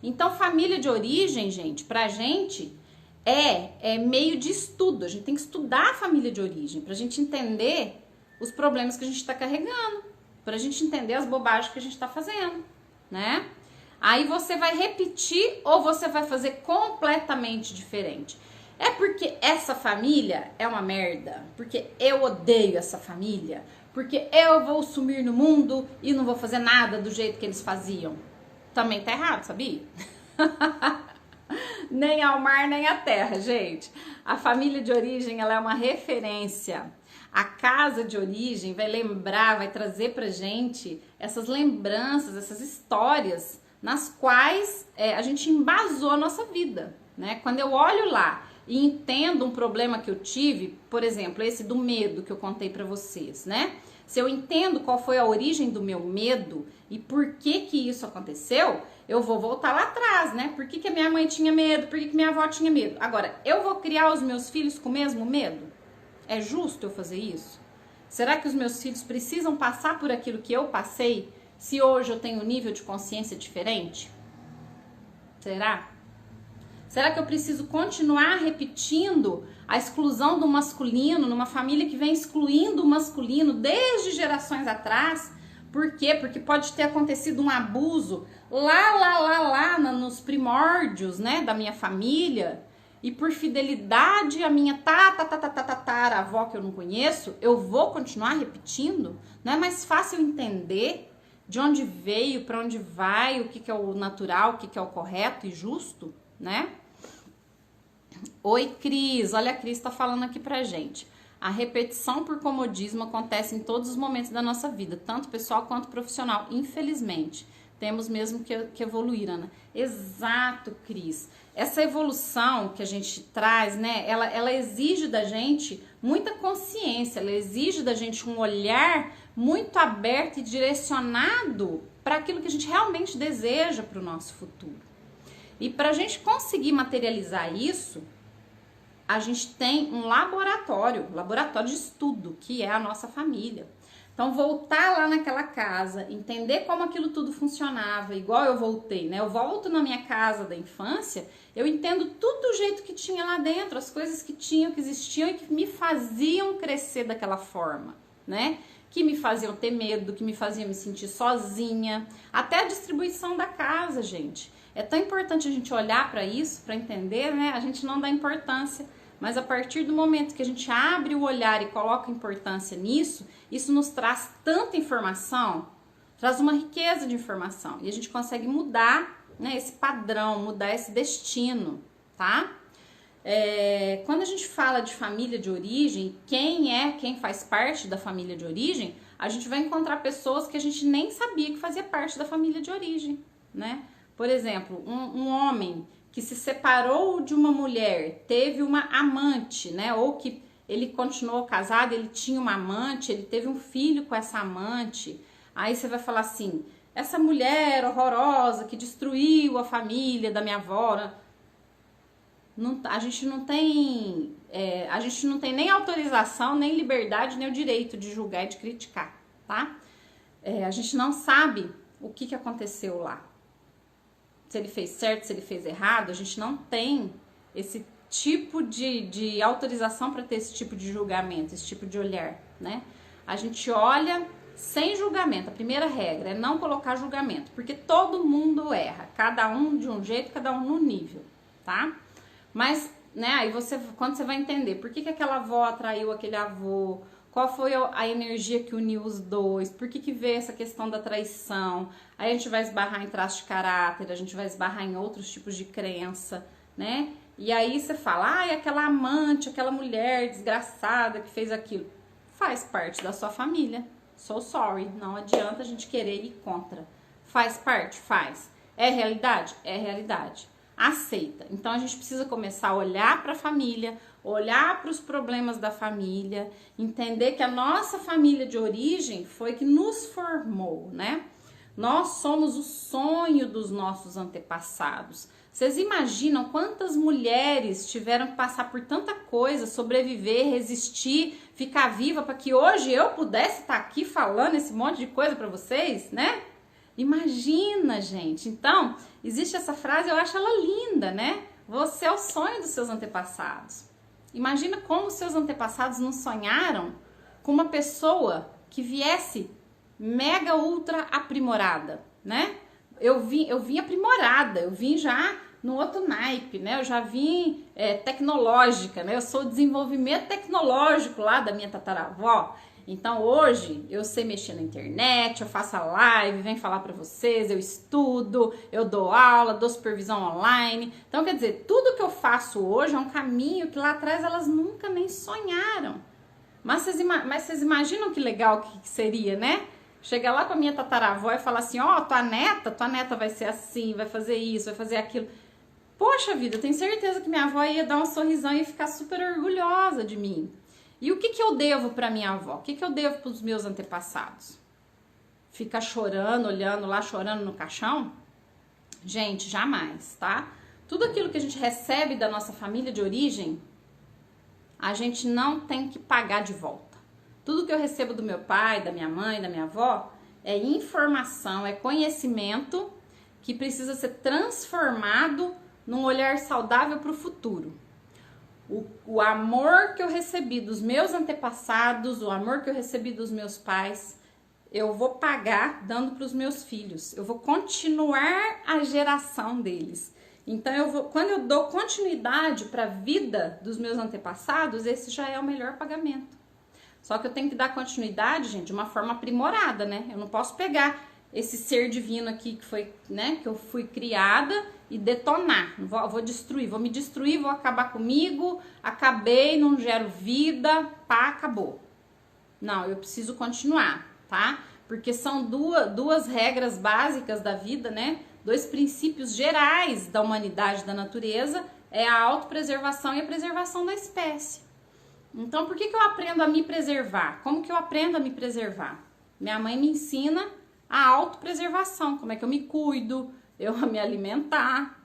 Então, família de origem, gente, pra gente é meio de estudo. A gente tem que estudar a família de origem pra gente entender os problemas que a gente tá carregando, pra gente entender as bobagens que a gente tá fazendo, né? Aí você vai repetir ou você vai fazer completamente diferente. É porque essa família é uma merda, porque eu odeio essa família, porque eu vou sumir no mundo e não vou fazer nada do jeito que eles faziam. Também tá errado, sabia? Nem ao mar, nem à terra, gente. A família de origem, ela é uma referência. A casa de origem vai lembrar, vai trazer pra gente essas lembranças, essas histórias nas quais a gente embasou a nossa vida, né? Quando eu olho lá e entendo um problema que eu tive, por exemplo, esse do medo que eu contei pra vocês, né? Se eu entendo qual foi a origem do meu medo e por que isso aconteceu, eu vou voltar lá atrás, né? Por que a minha mãe tinha medo? Por que minha avó tinha medo? Agora, eu vou criar os meus filhos com o mesmo medo? É justo eu fazer isso? Será que os meus filhos precisam passar por aquilo que eu passei se hoje eu tenho um nível de consciência diferente? Será? Será que eu preciso continuar repetindo a exclusão do masculino numa família que vem excluindo o masculino desde gerações atrás? Por quê? Porque pode ter acontecido um abuso lá nos primórdios, né, da minha família. e por fidelidade à minha avó que eu não conheço, eu vou continuar repetindo? Não é mais fácil entender de onde veio, para onde vai, o que é o natural, o que é o correto e justo, né? Oi, Cris. Olha, a Cris tá falando aqui pra gente. A repetição por comodismo acontece em todos os momentos da nossa vida, tanto pessoal quanto profissional. Infelizmente, temos mesmo que evoluir, Ana. Exato, Cris. Essa evolução que a gente traz, né, ela exige da gente muita consciência, ela exige da gente um olhar muito aberto e direcionado para aquilo que a gente realmente deseja para o nosso futuro. E para a gente conseguir materializar isso, a gente tem um laboratório de estudo, que é a nossa família. Então, voltar lá naquela casa, entender como aquilo tudo funcionava, igual eu voltei, né? Eu volto na minha casa da infância, eu entendo tudo do jeito que tinha lá dentro, as coisas que tinham, que existiam e que me faziam crescer daquela forma, né? Que me faziam ter medo, que me faziam me sentir sozinha, até a distribuição da casa, gente. É tão importante a gente olhar para isso, para entender, né? A gente não dá importância, mas a partir do momento que a gente abre o olhar e coloca importância nisso, isso nos traz tanta informação, traz uma riqueza de informação. E a gente consegue mudar, né, esse padrão, mudar esse destino, tá? Quando a gente fala de família de origem, quem faz parte da família de origem, a gente vai encontrar pessoas que a gente nem sabia que fazia parte da família de origem, né? Por exemplo, um homem que se separou de uma mulher, teve uma amante, né? Ou que ele continuou casado, ele tinha uma amante, ele teve um filho com essa amante. Aí você vai falar assim, essa mulher horrorosa que destruiu a família da minha avó. A gente não tem nem autorização, nem liberdade, nem o direito de julgar e de criticar, tá? A gente não sabe o que aconteceu lá. Se ele fez certo, se ele fez errado, a gente não tem esse tipo de autorização para ter esse tipo de julgamento, esse tipo de olhar, né? A gente olha sem julgamento. A primeira regra é não colocar julgamento, porque todo mundo erra, cada um de um jeito, cada um no nível, tá? Mas, né, aí quando você vai entender por que aquela avó atraiu aquele avô, qual foi a energia que uniu os dois, por que veio essa questão da traição, aí a gente vai esbarrar em traços de caráter, a gente vai esbarrar em outros tipos de crença, né? E aí você fala, aquela amante, aquela mulher desgraçada que fez aquilo, faz parte da sua família, so sorry, não adianta a gente querer ir contra, faz parte, faz, é realidade? É realidade, aceita. Então a gente precisa começar a olhar para a família, olhar para os problemas da família, entender que a nossa família de origem foi que nos formou, né? Nós somos o sonho dos nossos antepassados. Vocês imaginam quantas mulheres tiveram que passar por tanta coisa, sobreviver, resistir, ficar viva para que hoje eu pudesse estar aqui falando esse monte de coisa para vocês, né? Imagina, gente. Então, existe essa frase, eu acho ela linda, né? Você é o sonho dos seus antepassados. Imagina como os seus antepassados não sonharam com uma pessoa que viesse mega ultra aprimorada, né? Eu vim aprimorada, eu vim já no outro naipe, né? Eu já vim tecnológica, né? Eu sou o desenvolvimento tecnológico lá da minha tataravó. Então hoje eu sei mexer na internet, eu faço a live, venho falar para vocês, eu estudo, eu dou aula, dou supervisão online. Então quer dizer, tudo que eu faço hoje é um caminho que lá atrás elas nunca nem sonharam. Mas vocês imaginam que legal que seria, né? Chegar lá com a minha tataravó e falar assim, tua neta vai ser assim, vai fazer isso, vai fazer aquilo. Poxa vida, eu tenho certeza que minha avó ia dar um sorrisão e ia ficar super orgulhosa de mim. E o que eu devo para minha avó? O que eu devo para os meus antepassados? Ficar chorando, olhando lá, chorando no caixão? Gente, jamais, tá? Tudo aquilo que a gente recebe da nossa família de origem, a gente não tem que pagar de volta. Tudo que eu recebo do meu pai, da minha mãe, da minha avó, é informação, é conhecimento que precisa ser transformado num olhar saudável para o futuro. O amor que eu recebi dos meus antepassados, o amor que eu recebi dos meus pais, eu vou pagar dando para os meus filhos. Eu vou continuar a geração deles. Então, quando eu dou continuidade para a vida dos meus antepassados, esse já é o melhor pagamento. Só que eu tenho que dar continuidade, gente, de uma forma aprimorada, né? Eu não posso pegar esse ser divino aqui que foi, né, que eu fui criada e detonar. Vou destruir, vou me destruir, vou acabar comigo, acabei, não gero vida, pá, acabou. Não, eu preciso continuar, tá? Porque são duas regras básicas da vida, né? 2 princípios gerais da humanidade, da natureza, é a autopreservação e a preservação da espécie. Então, por que eu aprendo a me preservar? Como que eu aprendo a me preservar? Minha mãe me ensina a autopreservação, como é que eu me cuido, eu a me alimentar.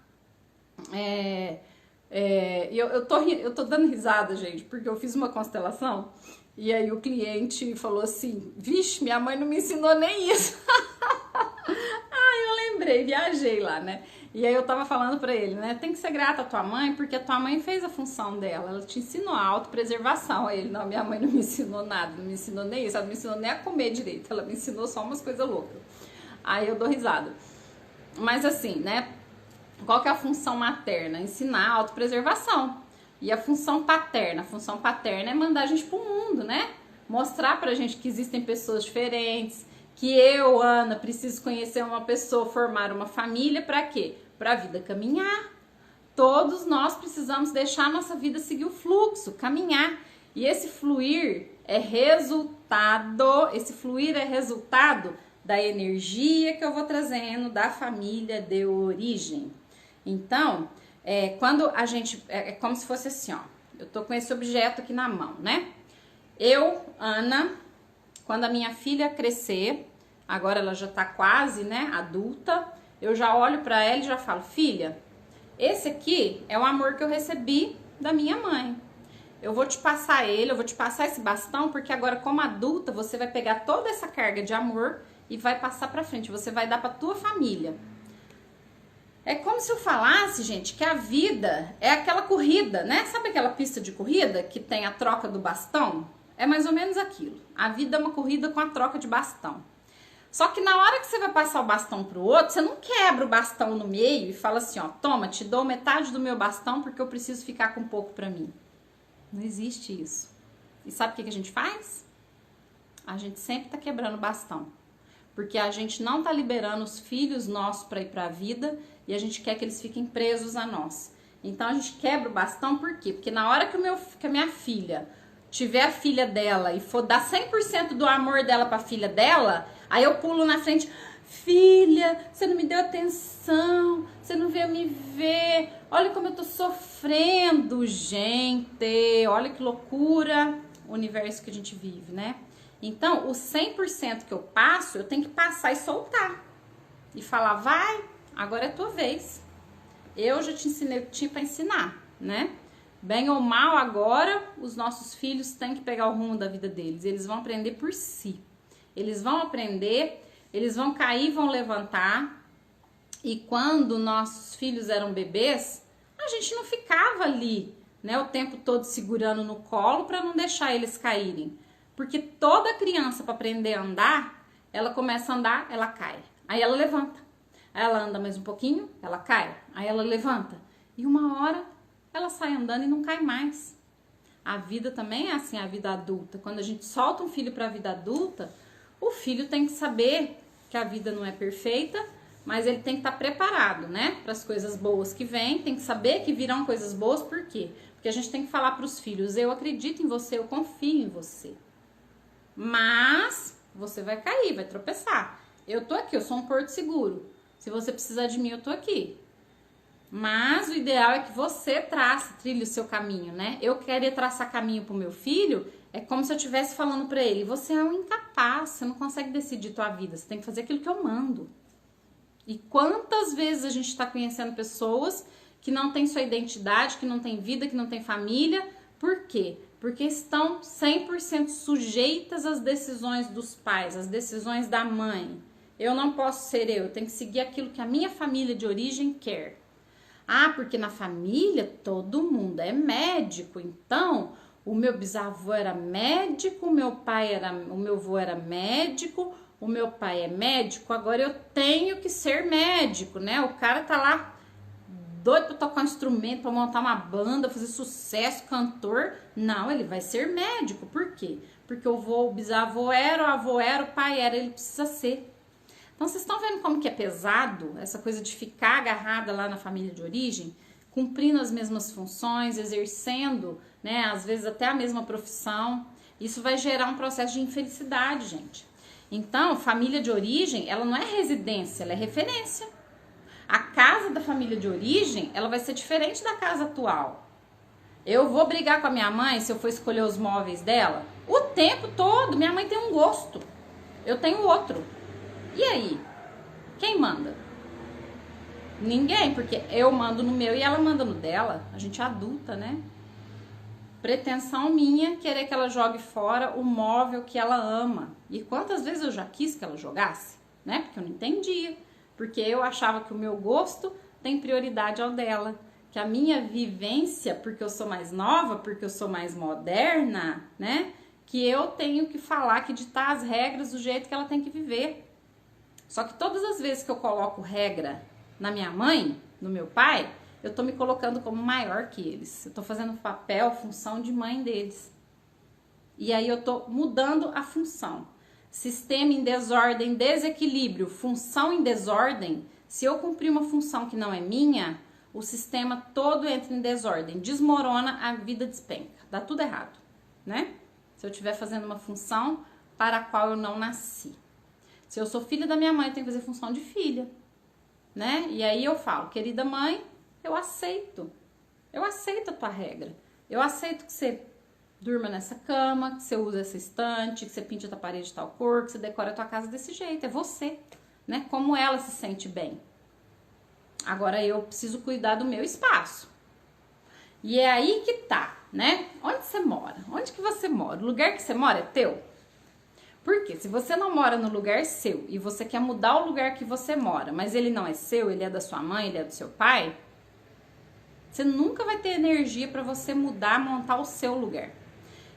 Eu tô dando risada, gente, porque eu fiz uma constelação e aí o cliente falou assim, vixe, minha mãe não me ensinou nem isso. Eu lembrei, viajei lá, né? E aí eu tava falando pra ele, né? Tem que ser grata à tua mãe, porque a tua mãe fez a função dela. Ela te ensinou a autopreservação. Aí ele, não, minha mãe não me ensinou nada, não me ensinou nem isso, ela não me ensinou nem a comer direito, ela me ensinou só umas coisas loucas. Aí eu dou risada. Mas assim, né? Qual que é a função materna? Ensinar a autopreservação. E a função paterna? A função paterna é mandar a gente pro mundo, né? Mostrar pra gente que existem pessoas diferentes, que eu, Ana, preciso conhecer uma pessoa, formar uma família, para quê? Para a vida caminhar. Todos nós precisamos deixar a nossa vida seguir o fluxo, caminhar. E esse fluir é resultado da energia que eu vou trazendo da família de origem. Então, quando a gente, é como se fosse assim, ó, eu tô com esse objeto aqui na mão, né? Eu, Ana, quando a minha filha crescer, agora ela já tá quase, né, adulta, eu já olho pra ela e já falo, filha, esse aqui é o amor que eu recebi da minha mãe. Eu vou te passar ele, eu vou te passar esse bastão, porque agora como adulta você vai pegar toda essa carga de amor e vai passar pra frente, você vai dar pra tua família. É como se eu falasse, gente, que a vida é aquela corrida, né? Sabe aquela pista de corrida que tem a troca do bastão? É mais ou menos aquilo. A vida é uma corrida com a troca de bastão. Só que na hora que você vai passar o bastão pro outro, você não quebra o bastão no meio e fala assim, ó, toma, te dou metade do meu bastão porque eu preciso ficar com pouco pra mim. Não existe isso. E sabe o que a gente faz? A gente sempre tá quebrando o bastão. Porque a gente não tá liberando os filhos nossos pra ir pra vida e a gente quer que eles fiquem presos a nós. Então a gente quebra o bastão por quê? Porque na hora que a minha filha tiver a filha dela e for dar 100% do amor dela pra filha dela, aí eu pulo na frente, filha, você não me deu atenção, você não veio me ver, olha como eu tô sofrendo, gente, olha que loucura o universo que a gente vive, né? Então, o 100% que eu passo, eu tenho que passar e soltar. E falar, vai, agora é tua vez. Eu já te ensinei o que tinha pra ensinar, né? Bem ou mal, agora os nossos filhos têm que pegar o rumo da vida deles. Eles vão aprender por si. Eles vão aprender, eles vão cair, vão levantar. E quando nossos filhos eram bebês, a gente não ficava ali, né, o tempo todo segurando no colo para não deixar eles caírem. Porque toda criança, para aprender a andar, ela começa a andar, ela cai. Aí ela levanta. Aí ela anda mais um pouquinho, ela cai. Aí ela levanta. E uma hora ela sai andando e não cai mais. A vida também é assim, a vida adulta. Quando a gente solta um filho para a vida adulta, o filho tem que saber que a vida não é perfeita, mas ele tem que estar preparado, né, para as coisas boas que vêm. Tem que saber que virão coisas boas, por quê? Porque a gente tem que falar para os filhos, eu acredito em você, eu confio em você. Mas você vai cair, vai tropeçar. Eu tô aqui, eu sou um porto seguro. Se você precisar de mim, eu tô aqui. Mas o ideal é que você trilhe o seu caminho, né? Eu querer traçar caminho pro meu filho, é como se eu estivesse falando pra ele, você é um incapaz, você não consegue decidir tua vida, você tem que fazer aquilo que eu mando. E quantas vezes a gente tá conhecendo pessoas que não têm sua identidade, que não têm vida, que não têm família, por quê? Porque estão 100% sujeitas às decisões dos pais, às decisões da mãe. Eu não posso ser eu tenho que seguir aquilo que a minha família de origem quer. Ah, porque na família todo mundo é médico, então o meu bisavô era médico, o meu avô era médico, o meu pai é médico, agora eu tenho que ser médico, né? O cara tá lá doido para tocar um instrumento, para montar uma banda, fazer sucesso, cantor. Não, ele vai ser médico. Por quê? Porque o bisavô era, o avô era, o pai era, ele precisa ser. Então, vocês estão vendo como que é pesado essa coisa de ficar agarrada lá na família de origem, cumprindo as mesmas funções, exercendo, né, às vezes até a mesma profissão. Isso vai gerar um processo de infelicidade, gente. Então, família de origem, ela não é residência, ela é referência. A casa da família de origem, ela vai ser diferente da casa atual. Eu vou brigar com a minha mãe se eu for escolher os móveis dela? O tempo todo, minha mãe tem um gosto, eu tenho outro. E aí? Quem manda? Ninguém, porque eu mando no meu e ela manda no dela. A gente é adulta, né? Pretensão minha querer que ela jogue fora o móvel que ela ama. E quantas vezes eu já quis que ela jogasse, né? Porque eu não entendia. Porque eu achava que o meu gosto tem prioridade ao dela. Que a minha vivência, porque eu sou mais nova, porque eu sou mais moderna, né? Que eu tenho que falar, que ditar as regras do jeito que ela tem que viver. Só que todas as vezes que eu coloco regra na minha mãe, no meu pai, eu tô me colocando como maior que eles. Eu tô fazendo papel, função de mãe deles. E aí eu tô mudando a função. Sistema em desordem, desequilíbrio, função em desordem. Se eu cumprir uma função que não é minha, o sistema todo entra em desordem, desmorona, a vida despenca. Dá tudo errado, né? Se eu estiver fazendo uma função para a qual eu não nasci. Se eu sou filha da minha mãe, eu tenho que fazer função de filha, né? E aí eu falo, querida mãe, eu aceito a tua regra. Eu aceito que você durma nessa cama, que você use essa estante, que você pinte a tua parede de tal cor, que você decore a tua casa desse jeito. É você, né? Como ela se sente bem. Agora eu preciso cuidar do meu espaço. E é aí que tá, né? Onde você mora? Onde que você mora? O lugar que você mora é teu? Porque se você não mora no lugar seu e você quer mudar o lugar que você mora, mas ele não é seu, ele é da sua mãe, ele é do seu pai, você nunca vai ter energia para você mudar, montar o seu lugar.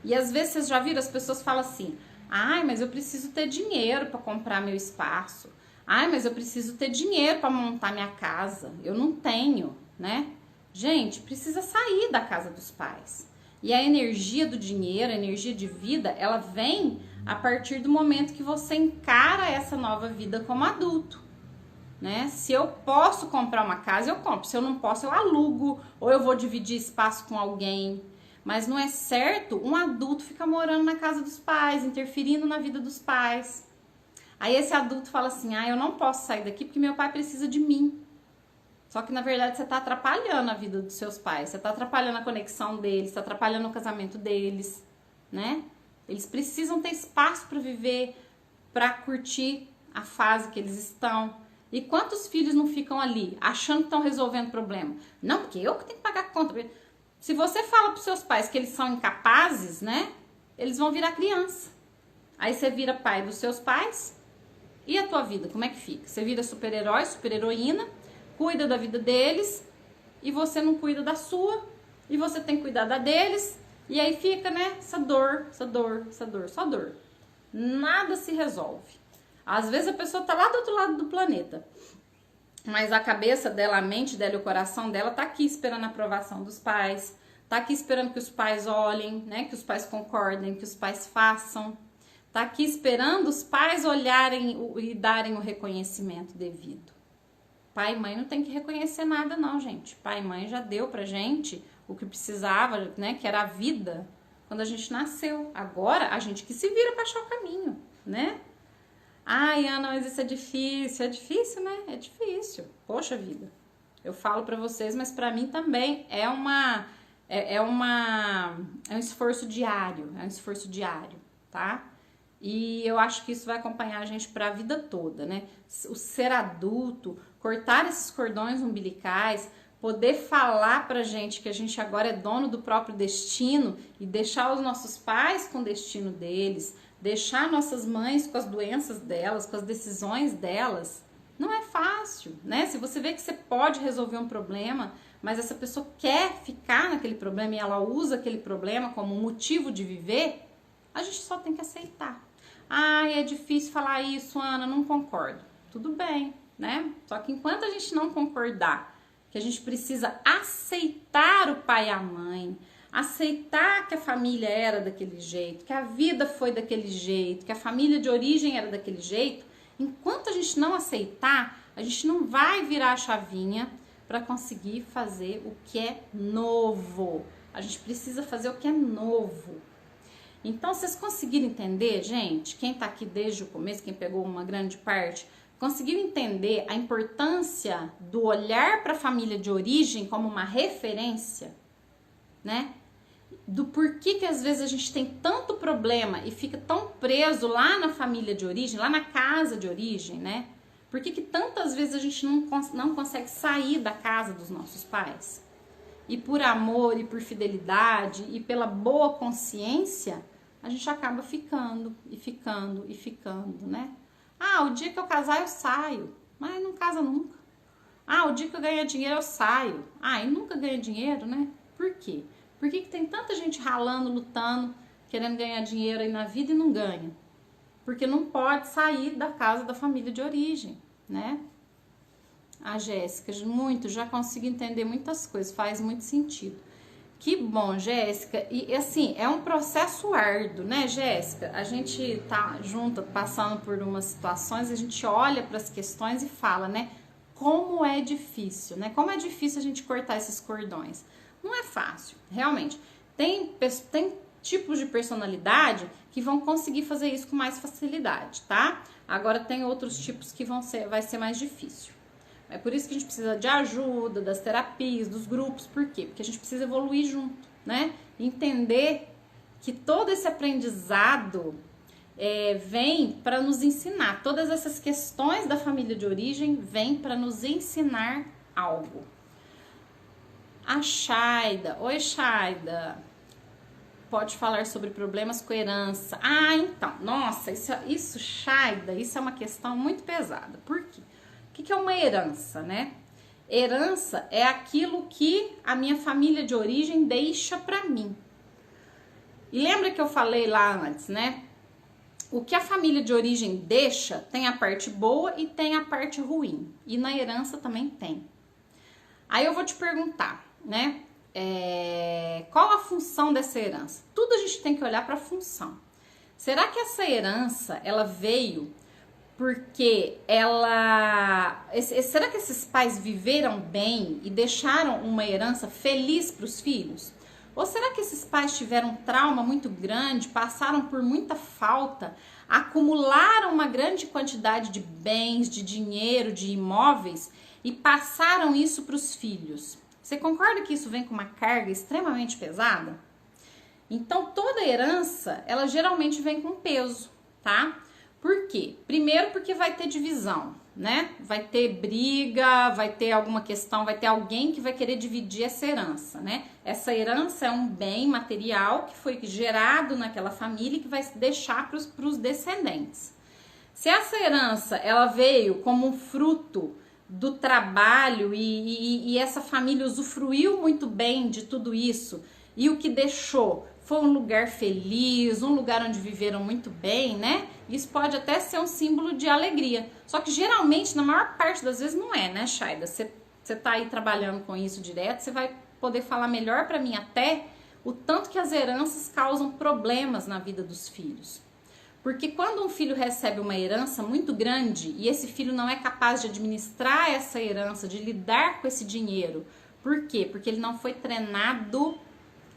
E às vezes vocês já viram, as pessoas falam assim, ai, mas eu preciso ter dinheiro para comprar meu espaço. Ai, mas eu preciso ter dinheiro para montar minha casa. Eu não tenho, né? Gente, precisa sair da casa dos pais. E a energia do dinheiro, a energia de vida, ela vem a partir do momento que você encara essa nova vida como adulto, né? Se eu posso comprar uma casa, eu compro. Se eu não posso, eu alugo ou eu vou dividir espaço com alguém. Mas não é certo um adulto ficar morando na casa dos pais, interferindo na vida dos pais. Aí esse adulto fala assim, eu não posso sair daqui porque meu pai precisa de mim. Só que na verdade você está atrapalhando a vida dos seus pais, você está atrapalhando a conexão deles, está atrapalhando o casamento deles, né? Eles precisam ter espaço para viver, para curtir a fase que eles estão. E quantos filhos não ficam ali, achando que estão resolvendo o problema? Não, porque eu que tenho que pagar a conta. Se você fala para os seus pais que eles são incapazes, né? Eles vão virar criança. Aí você vira pai dos seus pais. E a tua vida, como é que fica? Você vira super-herói, super-heroína, cuida da vida deles e você não cuida da sua e você tem que cuidar da deles e aí fica, né, essa dor, só dor. Nada se resolve. Às vezes a pessoa tá lá do outro lado do planeta, mas a cabeça dela, a mente dela e o coração dela tá aqui esperando a aprovação dos pais, tá aqui esperando que os pais olhem, né, que os pais concordem, que os pais façam. Tá aqui esperando os pais olharem e darem o reconhecimento devido. Pai e mãe não tem que reconhecer nada não, gente. Pai e mãe já deu pra gente o que precisava, né? Que era a vida quando a gente nasceu. Agora a gente que se vira pra achar o caminho, né? Ai, Ana, mas isso é difícil. É difícil, né? É difícil. Poxa vida. Eu falo pra vocês, mas pra mim também é um esforço diário. É um esforço diário, tá? E eu acho que isso vai acompanhar a gente para a vida toda, né? O ser adulto, cortar esses cordões umbilicais, poder falar pra gente que a gente agora é dono do próprio destino e deixar os nossos pais com o destino deles, deixar nossas mães com as doenças delas, com as decisões delas, não é fácil, né? Se você vê que você pode resolver um problema, mas essa pessoa quer ficar naquele problema e ela usa aquele problema como motivo de viver, a gente só tem que aceitar. Ai, é difícil falar isso, Ana, não concordo. Tudo bem, né? Só que enquanto a gente não concordar que a gente precisa aceitar o pai e a mãe, aceitar que a família era daquele jeito, que a vida foi daquele jeito, que a família de origem era daquele jeito, enquanto a gente não aceitar, a gente não vai virar a chavinha para conseguir fazer o que é novo. A gente precisa fazer o que é novo. Então, vocês conseguiram entender, gente? Quem tá aqui desde o começo, quem pegou uma grande parte, conseguiu entender a importância do olhar para a família de origem como uma referência, né? Do porquê que às vezes a gente tem tanto problema e fica tão preso lá na família de origem, lá na casa de origem, né? Por que que tantas vezes a gente não consegue sair da casa dos nossos pais? E por amor, e por fidelidade, e pela boa consciência, a gente acaba ficando, e ficando, e ficando, né? Ah, o dia que eu casar eu saio, mas não casa nunca. Ah, o dia que eu ganhar dinheiro eu saio. Ah, e nunca ganha dinheiro, né? Por quê? Por que que tem tanta gente ralando, lutando, querendo ganhar dinheiro aí na vida e não ganha? Porque não pode sair da casa da família de origem, né? A Jéssica, já consigo entender muitas coisas, faz muito sentido. Que bom, Jéssica. E assim, é um processo árduo, né, Jéssica? A gente tá junto, passando por umas situações, a gente olha para as questões e fala, né? Como é difícil, né? Como é difícil a gente cortar esses cordões. Não é fácil, realmente. Tem tipos de personalidade que vão conseguir fazer isso com mais facilidade, tá? Agora tem outros tipos que vai ser mais difícil. É por isso que a gente precisa de ajuda, das terapias, dos grupos. Por quê? Porque a gente precisa evoluir junto, né? Entender que todo esse aprendizado vem para nos ensinar. Todas essas questões da família de origem vêm para nos ensinar algo. A Shaida. Oi, Shaida. Pode falar sobre problemas com herança. Ah, então. Nossa, isso, Shaida, isso é uma questão muito pesada. Por quê? O que é uma herança, né? Herança é aquilo que a minha família de origem deixa para mim. E lembra que eu falei lá antes, né? O que a família de origem deixa tem a parte boa e tem a parte ruim. E na herança também tem. Aí eu vou te perguntar, né? Qual a função dessa herança? Tudo a gente tem que olhar para a função. Será que essa herança, ela veio porque será que esses pais viveram bem e deixaram uma herança feliz para os filhos? Ou será que esses pais tiveram um trauma muito grande, passaram por muita falta, acumularam uma grande quantidade de bens, de dinheiro, de imóveis e passaram isso para os filhos? Você concorda que isso vem com uma carga extremamente pesada? Então, toda herança, ela geralmente vem com peso, tá? Por quê? Primeiro porque vai ter divisão, né? Vai ter briga, vai ter alguma questão, vai ter alguém que vai querer dividir essa herança, né? Essa herança é um bem material que foi gerado naquela família e que vai deixar para os descendentes. Se essa herança, ela veio como um fruto do trabalho e essa família usufruiu muito bem de tudo isso e o que deixou foi um lugar feliz, um lugar onde viveram muito bem, né? Isso pode até ser um símbolo de alegria. Só que geralmente, na maior parte das vezes, não é, né, Shaida? Você tá aí trabalhando com isso direto, você vai poder falar melhor pra mim até o tanto que as heranças causam problemas na vida dos filhos. Porque quando um filho recebe uma herança muito grande e esse filho não é capaz de administrar essa herança, de lidar com esse dinheiro, por quê? Porque ele não foi treinado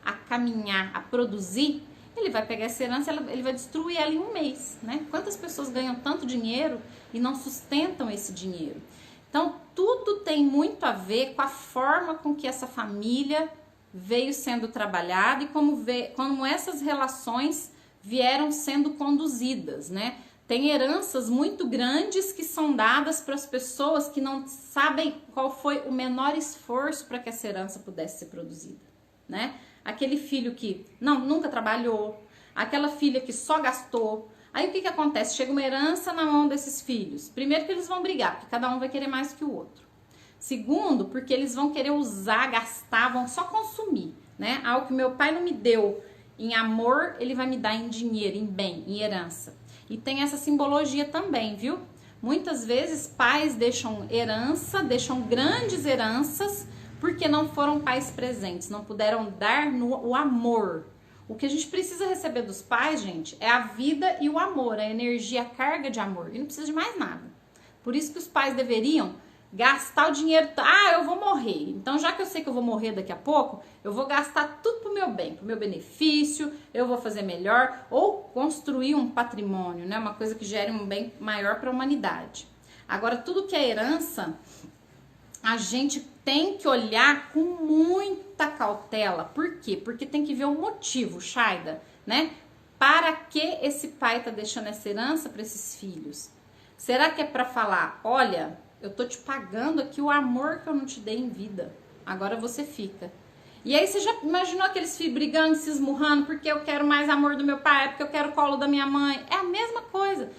a caminhar, a produzir, ele vai pegar essa herança, ele vai destruir ela em um mês, né? Quantas pessoas ganham tanto dinheiro e não sustentam esse dinheiro? Então, tudo tem muito a ver com a forma com que essa família veio sendo trabalhada e como essas relações vieram sendo conduzidas, né? Tem heranças muito grandes que são dadas para as pessoas que não sabem qual foi o menor esforço para que essa herança pudesse ser produzida, né? Aquele filho que nunca trabalhou, aquela filha que só gastou. Aí o que acontece? Chega uma herança na mão desses filhos. Primeiro que eles vão brigar, porque cada um vai querer mais que o outro. Segundo, porque eles vão querer usar, gastar, vão só consumir, né? Algo que meu pai não me deu em amor, ele vai me dar em dinheiro, em bem, em herança. E tem essa simbologia também, viu? Muitas vezes pais deixam herança, deixam grandes heranças, porque não foram pais presentes, não puderam dar o amor. O que a gente precisa receber dos pais, gente, é a vida e o amor, a energia, a carga de amor. E não precisa de mais nada. Por isso que os pais deveriam gastar o dinheiro. Ah, eu vou morrer. Então, já que eu sei que eu vou morrer daqui a pouco, eu vou gastar tudo pro meu bem, pro meu benefício, eu vou fazer melhor, ou construir um patrimônio, né? Uma coisa que gere um bem maior para a humanidade. Agora, tudo que é herança, a gente tem que olhar com muita cautela. Por quê? Porque tem que ver o motivo, Shaida, né? Para que esse pai tá deixando essa herança para esses filhos? Será que é para falar, olha, eu tô te pagando aqui o amor que eu não te dei em vida, agora você fica. E aí você já imaginou aqueles filhos brigando, se esmurrando, porque eu quero mais amor do meu pai, porque eu quero o colo da minha mãe? É a mesma coisa.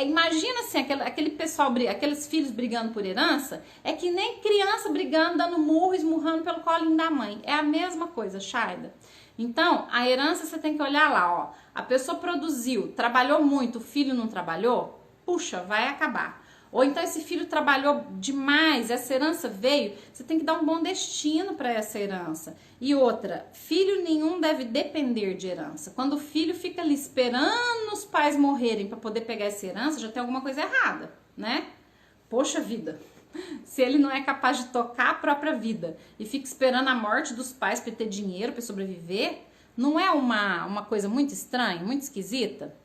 Imagina assim, aquele pessoal, aqueles filhos brigando por herança, é que nem criança brigando, dando murro, esmurrando pelo colinho da mãe. É a mesma coisa, Shaida. Então, a herança você tem que olhar lá, ó. A pessoa produziu, trabalhou muito, o filho não trabalhou, puxa, vai acabar. Ou então esse filho trabalhou demais, essa herança veio, você tem que dar um bom destino para essa herança. E outra, filho nenhum deve depender de herança. Quando o filho fica ali esperando os pais morrerem para poder pegar essa herança, já tem alguma coisa errada, né? Poxa vida, se ele não é capaz de tocar a própria vida e fica esperando a morte dos pais para ter dinheiro, para sobreviver, não é uma coisa muito estranha, muito esquisita?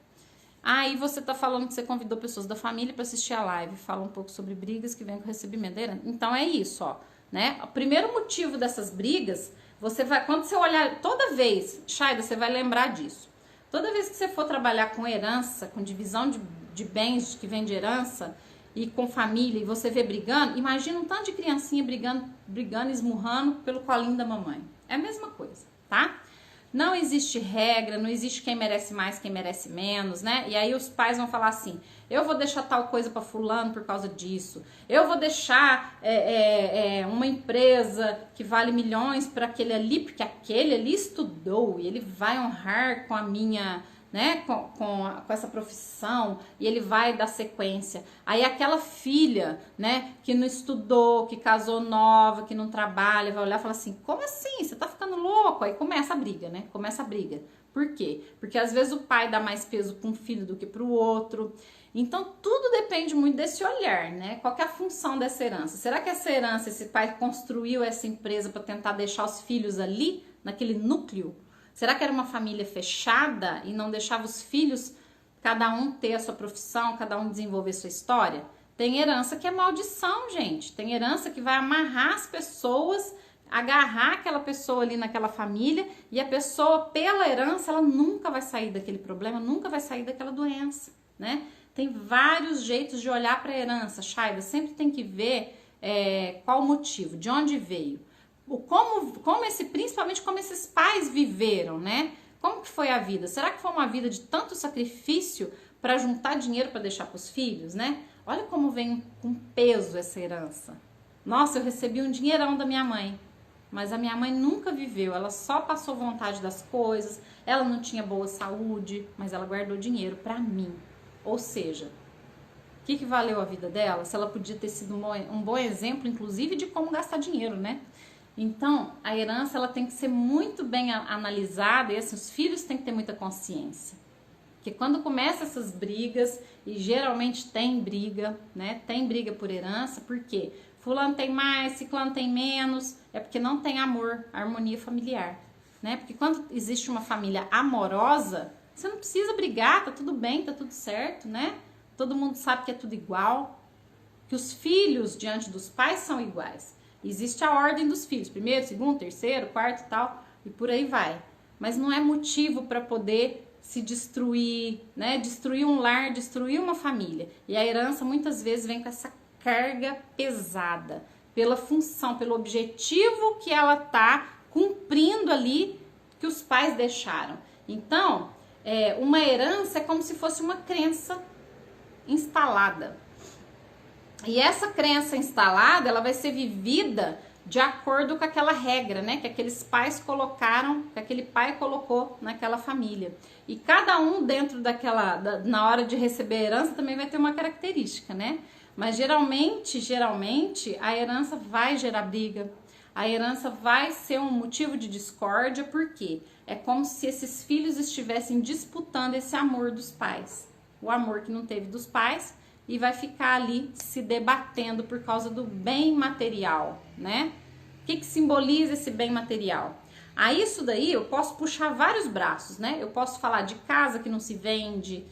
Aí você tá falando que você convidou pessoas da família para assistir a live, fala um pouco sobre brigas que vem com o recebimento da herança. Então é isso, ó, né? O primeiro motivo dessas brigas, você vai, quando você olhar, toda vez, Shaida, você vai lembrar disso. Toda vez que você for trabalhar com herança, com divisão de bens que vem de herança e com família, e você vê brigando, imagina um tanto de criancinha brigando, esmurrando pelo colinho da mamãe. É a mesma coisa, tá? Não existe regra, não existe quem merece mais, quem merece menos, né? E aí os pais vão falar assim, eu vou deixar tal coisa para fulano por causa disso, eu vou deixar uma empresa que vale milhões para aquele ali, porque aquele ali estudou e ele vai honrar com a minha, né, com essa profissão, e ele vai dar sequência. Aí aquela filha, né, que não estudou, que casou nova, que não trabalha, vai olhar e falar assim, como assim? Você tá ficando louco? Aí começa a briga, né? Começa a briga. Por quê? Porque às vezes o pai dá mais peso para um filho do que para o outro. Então tudo depende muito desse olhar, né? Qual que é a função dessa herança? Será que essa herança, esse pai construiu essa empresa para tentar deixar os filhos ali, naquele núcleo? Será que era uma família fechada e não deixava os filhos, cada um ter a sua profissão, cada um desenvolver sua história? Tem herança que é maldição, gente. Tem herança que vai amarrar as pessoas, agarrar aquela pessoa ali naquela família, e a pessoa, pela herança, ela nunca vai sair daquele problema, nunca vai sair daquela doença, né? Tem vários jeitos de olhar para a herança, Shaida. Sempre tem que ver qual o motivo, de onde veio. Principalmente como esses pais viveram, né? Como que foi a vida? Será que foi uma vida de tanto sacrifício para juntar dinheiro para deixar para os filhos, né? Olha como vem com peso essa herança. Nossa, eu recebi um dinheirão da minha mãe, mas a minha mãe nunca viveu, ela só passou vontade das coisas, ela não tinha boa saúde, mas ela guardou dinheiro para mim. Ou seja, o que valeu a vida dela? Se ela podia ter sido um bom exemplo, inclusive, de como gastar dinheiro, né? Então, a herança ela tem que ser muito bem analisada, e assim, os filhos têm que ter muita consciência. Porque quando começam essas brigas, e geralmente tem briga, né? Tem briga por herança, por quê? Fulano tem mais, ciclano tem menos, é porque não tem amor, harmonia familiar, né? Porque quando existe uma família amorosa, você não precisa brigar, tá tudo bem, tá tudo certo, né? Todo mundo sabe que é tudo igual, que os filhos diante dos pais são iguais. Existe a ordem dos filhos, primeiro, segundo, terceiro, quarto e tal, e por aí vai. Mas não é motivo para poder se destruir, né? Destruir um lar, destruir uma família. E a herança muitas vezes vem com essa carga pesada, pela função, pelo objetivo que ela tá cumprindo ali, que os pais deixaram. Então, uma herança é como se fosse uma crença instalada. E essa crença instalada, ela vai ser vivida de acordo com aquela regra, né, que aqueles pais colocaram, que aquele pai colocou naquela família. E cada um dentro na hora de receber a herança também vai ter uma característica, né? Mas geralmente a herança vai gerar briga. A herança vai ser um motivo de discórdia, porque é como se esses filhos estivessem disputando esse amor dos pais. O amor que não teve dos pais, e vai ficar ali se debatendo por causa do bem material, né? O que simboliza esse bem material? A isso daí eu posso puxar vários braços, né? Eu posso falar de casa que não se vende,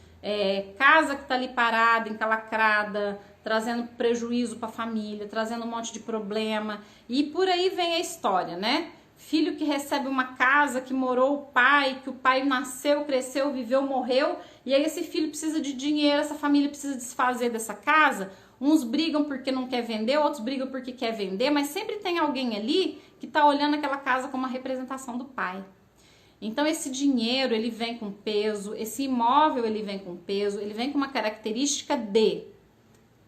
casa que tá ali parada, encalacrada, trazendo prejuízo para a família, trazendo um monte de problema, e por aí vem a história, né? Filho que recebe uma casa que morou o pai, que o pai nasceu, cresceu, viveu, morreu, e aí esse filho precisa de dinheiro, essa família precisa desfazer dessa casa. Uns brigam porque não quer vender, outros brigam porque quer vender, mas sempre tem alguém ali que tá olhando aquela casa como uma representação do pai. Então esse dinheiro, ele vem com peso, esse imóvel, ele vem com peso, ele vem com uma característica de: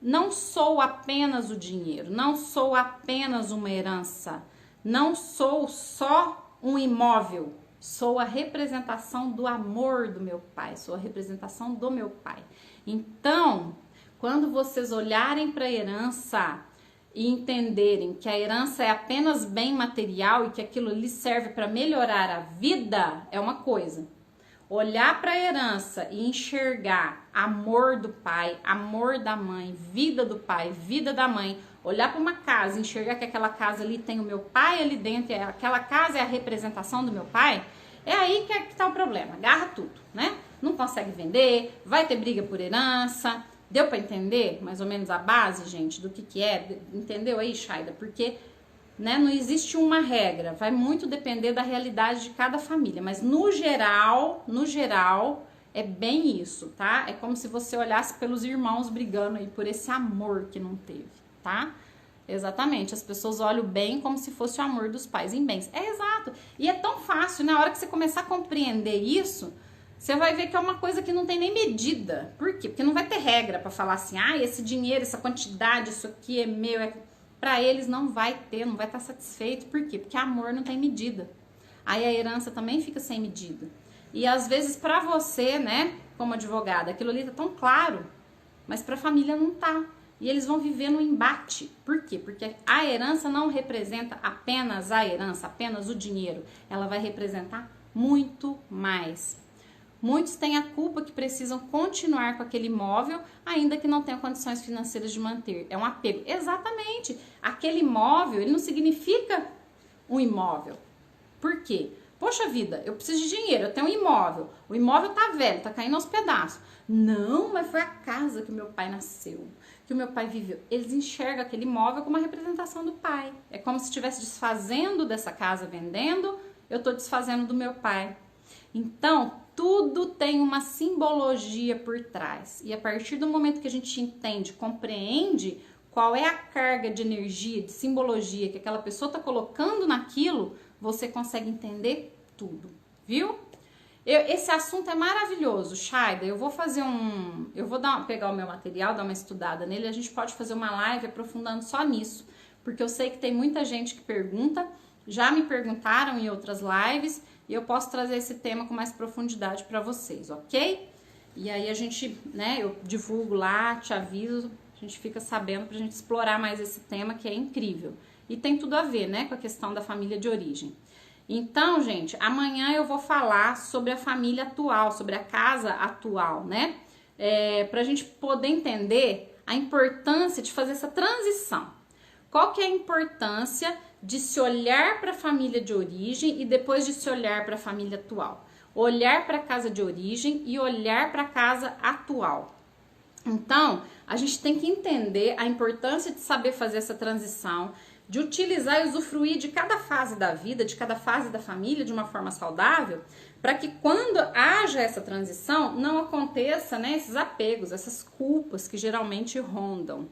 não sou apenas o dinheiro, não sou apenas uma herança, não sou só um imóvel, sou a representação do amor do meu pai, sou a representação do meu pai. Então, quando vocês olharem para a herança e entenderem que a herança é apenas bem material e que aquilo lhe serve para melhorar a vida, é uma coisa. Olhar para a herança e enxergar amor do pai, amor da mãe, vida do pai, vida da mãe, olhar para uma casa e enxergar que aquela casa ali tem o meu pai ali dentro, e aquela casa é a representação do meu pai, é aí que está o problema, agarra tudo, né? Não consegue vender, vai ter briga por herança. Deu para entender mais ou menos a base, gente, do que é? Entendeu aí, Shaida? Porque, né, não existe uma regra, vai muito depender da realidade de cada família, mas no geral, é bem isso, tá? É como se você olhasse pelos irmãos brigando aí por esse amor que não teve, tá? Exatamente, as pessoas olham o bem como se fosse o amor dos pais em bens. É exato, e é tão fácil, na hora que você começar a compreender isso, você vai ver que é uma coisa que não tem nem medida. Por quê? Porque não vai ter regra para falar assim, esse dinheiro, essa quantidade, isso aqui é meu, Para eles não vai ter, não vai estar satisfeito. Por quê? Porque amor não tem medida. Aí a herança também fica sem medida. E às vezes para você, né, como advogada, aquilo ali tá tão claro, mas para a família não tá. E eles vão viver no embate. Por quê? Porque a herança não representa apenas a herança, apenas o dinheiro. Ela vai representar muito mais. Muitos têm a culpa que precisam continuar com aquele imóvel, ainda que não tenham condições financeiras de manter. É um apego. Exatamente. Aquele imóvel, ele não significa um imóvel. Por quê? Poxa vida, eu preciso de dinheiro, eu tenho um imóvel. O imóvel tá velho, tá caindo aos pedaços. Não, mas foi a casa que o meu pai nasceu, que o meu pai viveu. Eles enxergam aquele imóvel como uma representação do pai. É como se estivesse desfazendo dessa casa, vendendo, eu tô desfazendo do meu pai. Então, tudo tem uma simbologia por trás. E a partir do momento que a gente entende, compreende qual é a carga de energia, de simbologia que aquela pessoa está colocando naquilo, você consegue entender tudo, viu? Esse assunto é maravilhoso, Shaida. Eu vou fazer pegar o meu material, dar uma estudada nele, a gente pode fazer uma live aprofundando só nisso, porque eu sei que tem muita gente que pergunta, já me perguntaram em outras lives, e eu posso trazer esse tema com mais profundidade para vocês, ok? E aí a gente, né, eu divulgo lá, te aviso, a gente fica sabendo pra gente explorar mais esse tema que é incrível. E tem tudo a ver, né, com a questão da família de origem. Então, gente, amanhã eu vou falar sobre a família atual, sobre a casa atual, né? Pra gente poder entender a importância de fazer essa transição. Qual que é a importância de se olhar para a família de origem e depois de se olhar para a família atual? Olhar para a casa de origem e olhar para a casa atual. Então, a gente tem que entender a importância de saber fazer essa transição, de utilizar e usufruir de cada fase da vida, de cada fase da família de uma forma saudável, para que quando haja essa transição, não aconteça, né, esses apegos, essas culpas que geralmente rondam.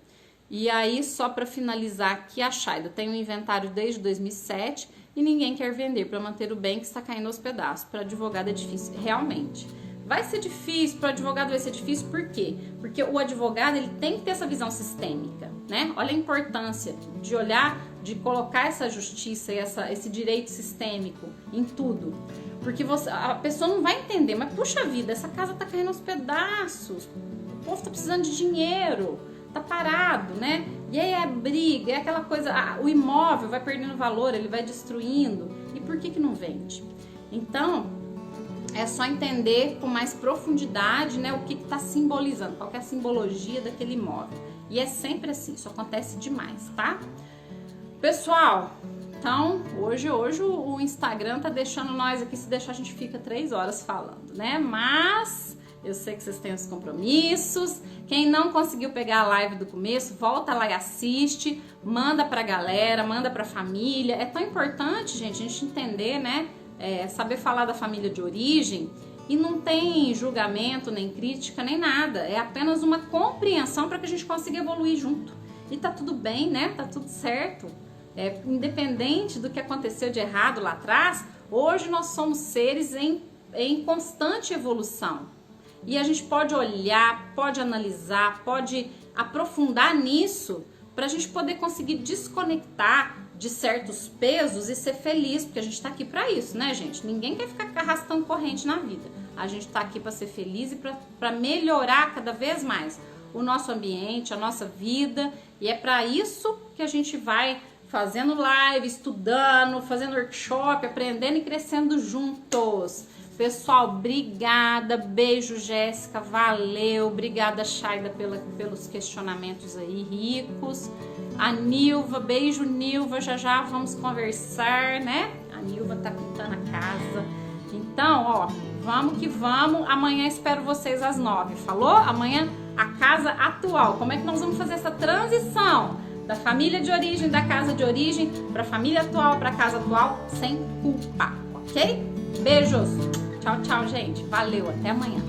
E aí, só para finalizar aqui, a Shaida tem um inventário desde 2007 e ninguém quer vender para manter o bem que está caindo aos pedaços. Para advogado é difícil, realmente. Vai ser difícil, para o advogado vai ser difícil, por quê? Porque o advogado ele tem que ter essa visão sistêmica, né? Olha a importância de olhar, de colocar essa justiça e esse direito sistêmico em tudo. Porque a pessoa não vai entender, mas puxa vida, essa casa tá caindo aos pedaços, o povo tá precisando de dinheiro, tá parado, né? E aí é briga, é aquela coisa, o imóvel vai perdendo valor, ele vai destruindo. E por que não vende? Então, é só entender com mais profundidade, né, o que está simbolizando, qual que é a simbologia daquele imóvel. E é sempre assim, isso acontece demais, tá? Pessoal, então, hoje o Instagram tá deixando nós aqui, se deixar a gente fica 3 horas falando, né? Mas eu sei que vocês têm os compromissos. Quem não conseguiu pegar a live do começo, volta lá e assiste, manda pra galera, manda pra família. É tão importante, gente, a gente entender, né? Saber falar da família de origem, e não tem julgamento, nem crítica, nem nada. É apenas uma compreensão para que a gente consiga evoluir junto. E tá tudo bem, né? Tá tudo certo. Independente do que aconteceu de errado lá atrás, hoje nós somos seres em constante evolução. E a gente pode olhar, pode analisar, pode aprofundar nisso para a gente poder conseguir desconectar de certos pesos e ser feliz, porque a gente tá aqui para isso, né, gente? Ninguém quer ficar arrastando corrente na vida. A gente tá aqui para ser feliz e para melhorar cada vez mais o nosso ambiente, a nossa vida, e é para isso que a gente vai fazendo live, estudando, fazendo workshop, aprendendo e crescendo juntos. Pessoal, obrigada, beijo Jéssica, valeu, obrigada Shaida pelos questionamentos aí ricos. A Nilva, beijo Nilva, já vamos conversar, né? A Nilva tá pintando a casa. Então, ó, vamos que vamos. Amanhã espero vocês às 9, falou? Amanhã a casa atual. Como é que nós vamos fazer essa transição da família de origem, da casa de origem, para a família atual, para a casa atual, sem culpa, ok? Beijos! Tchau, tchau, gente. Valeu, até amanhã.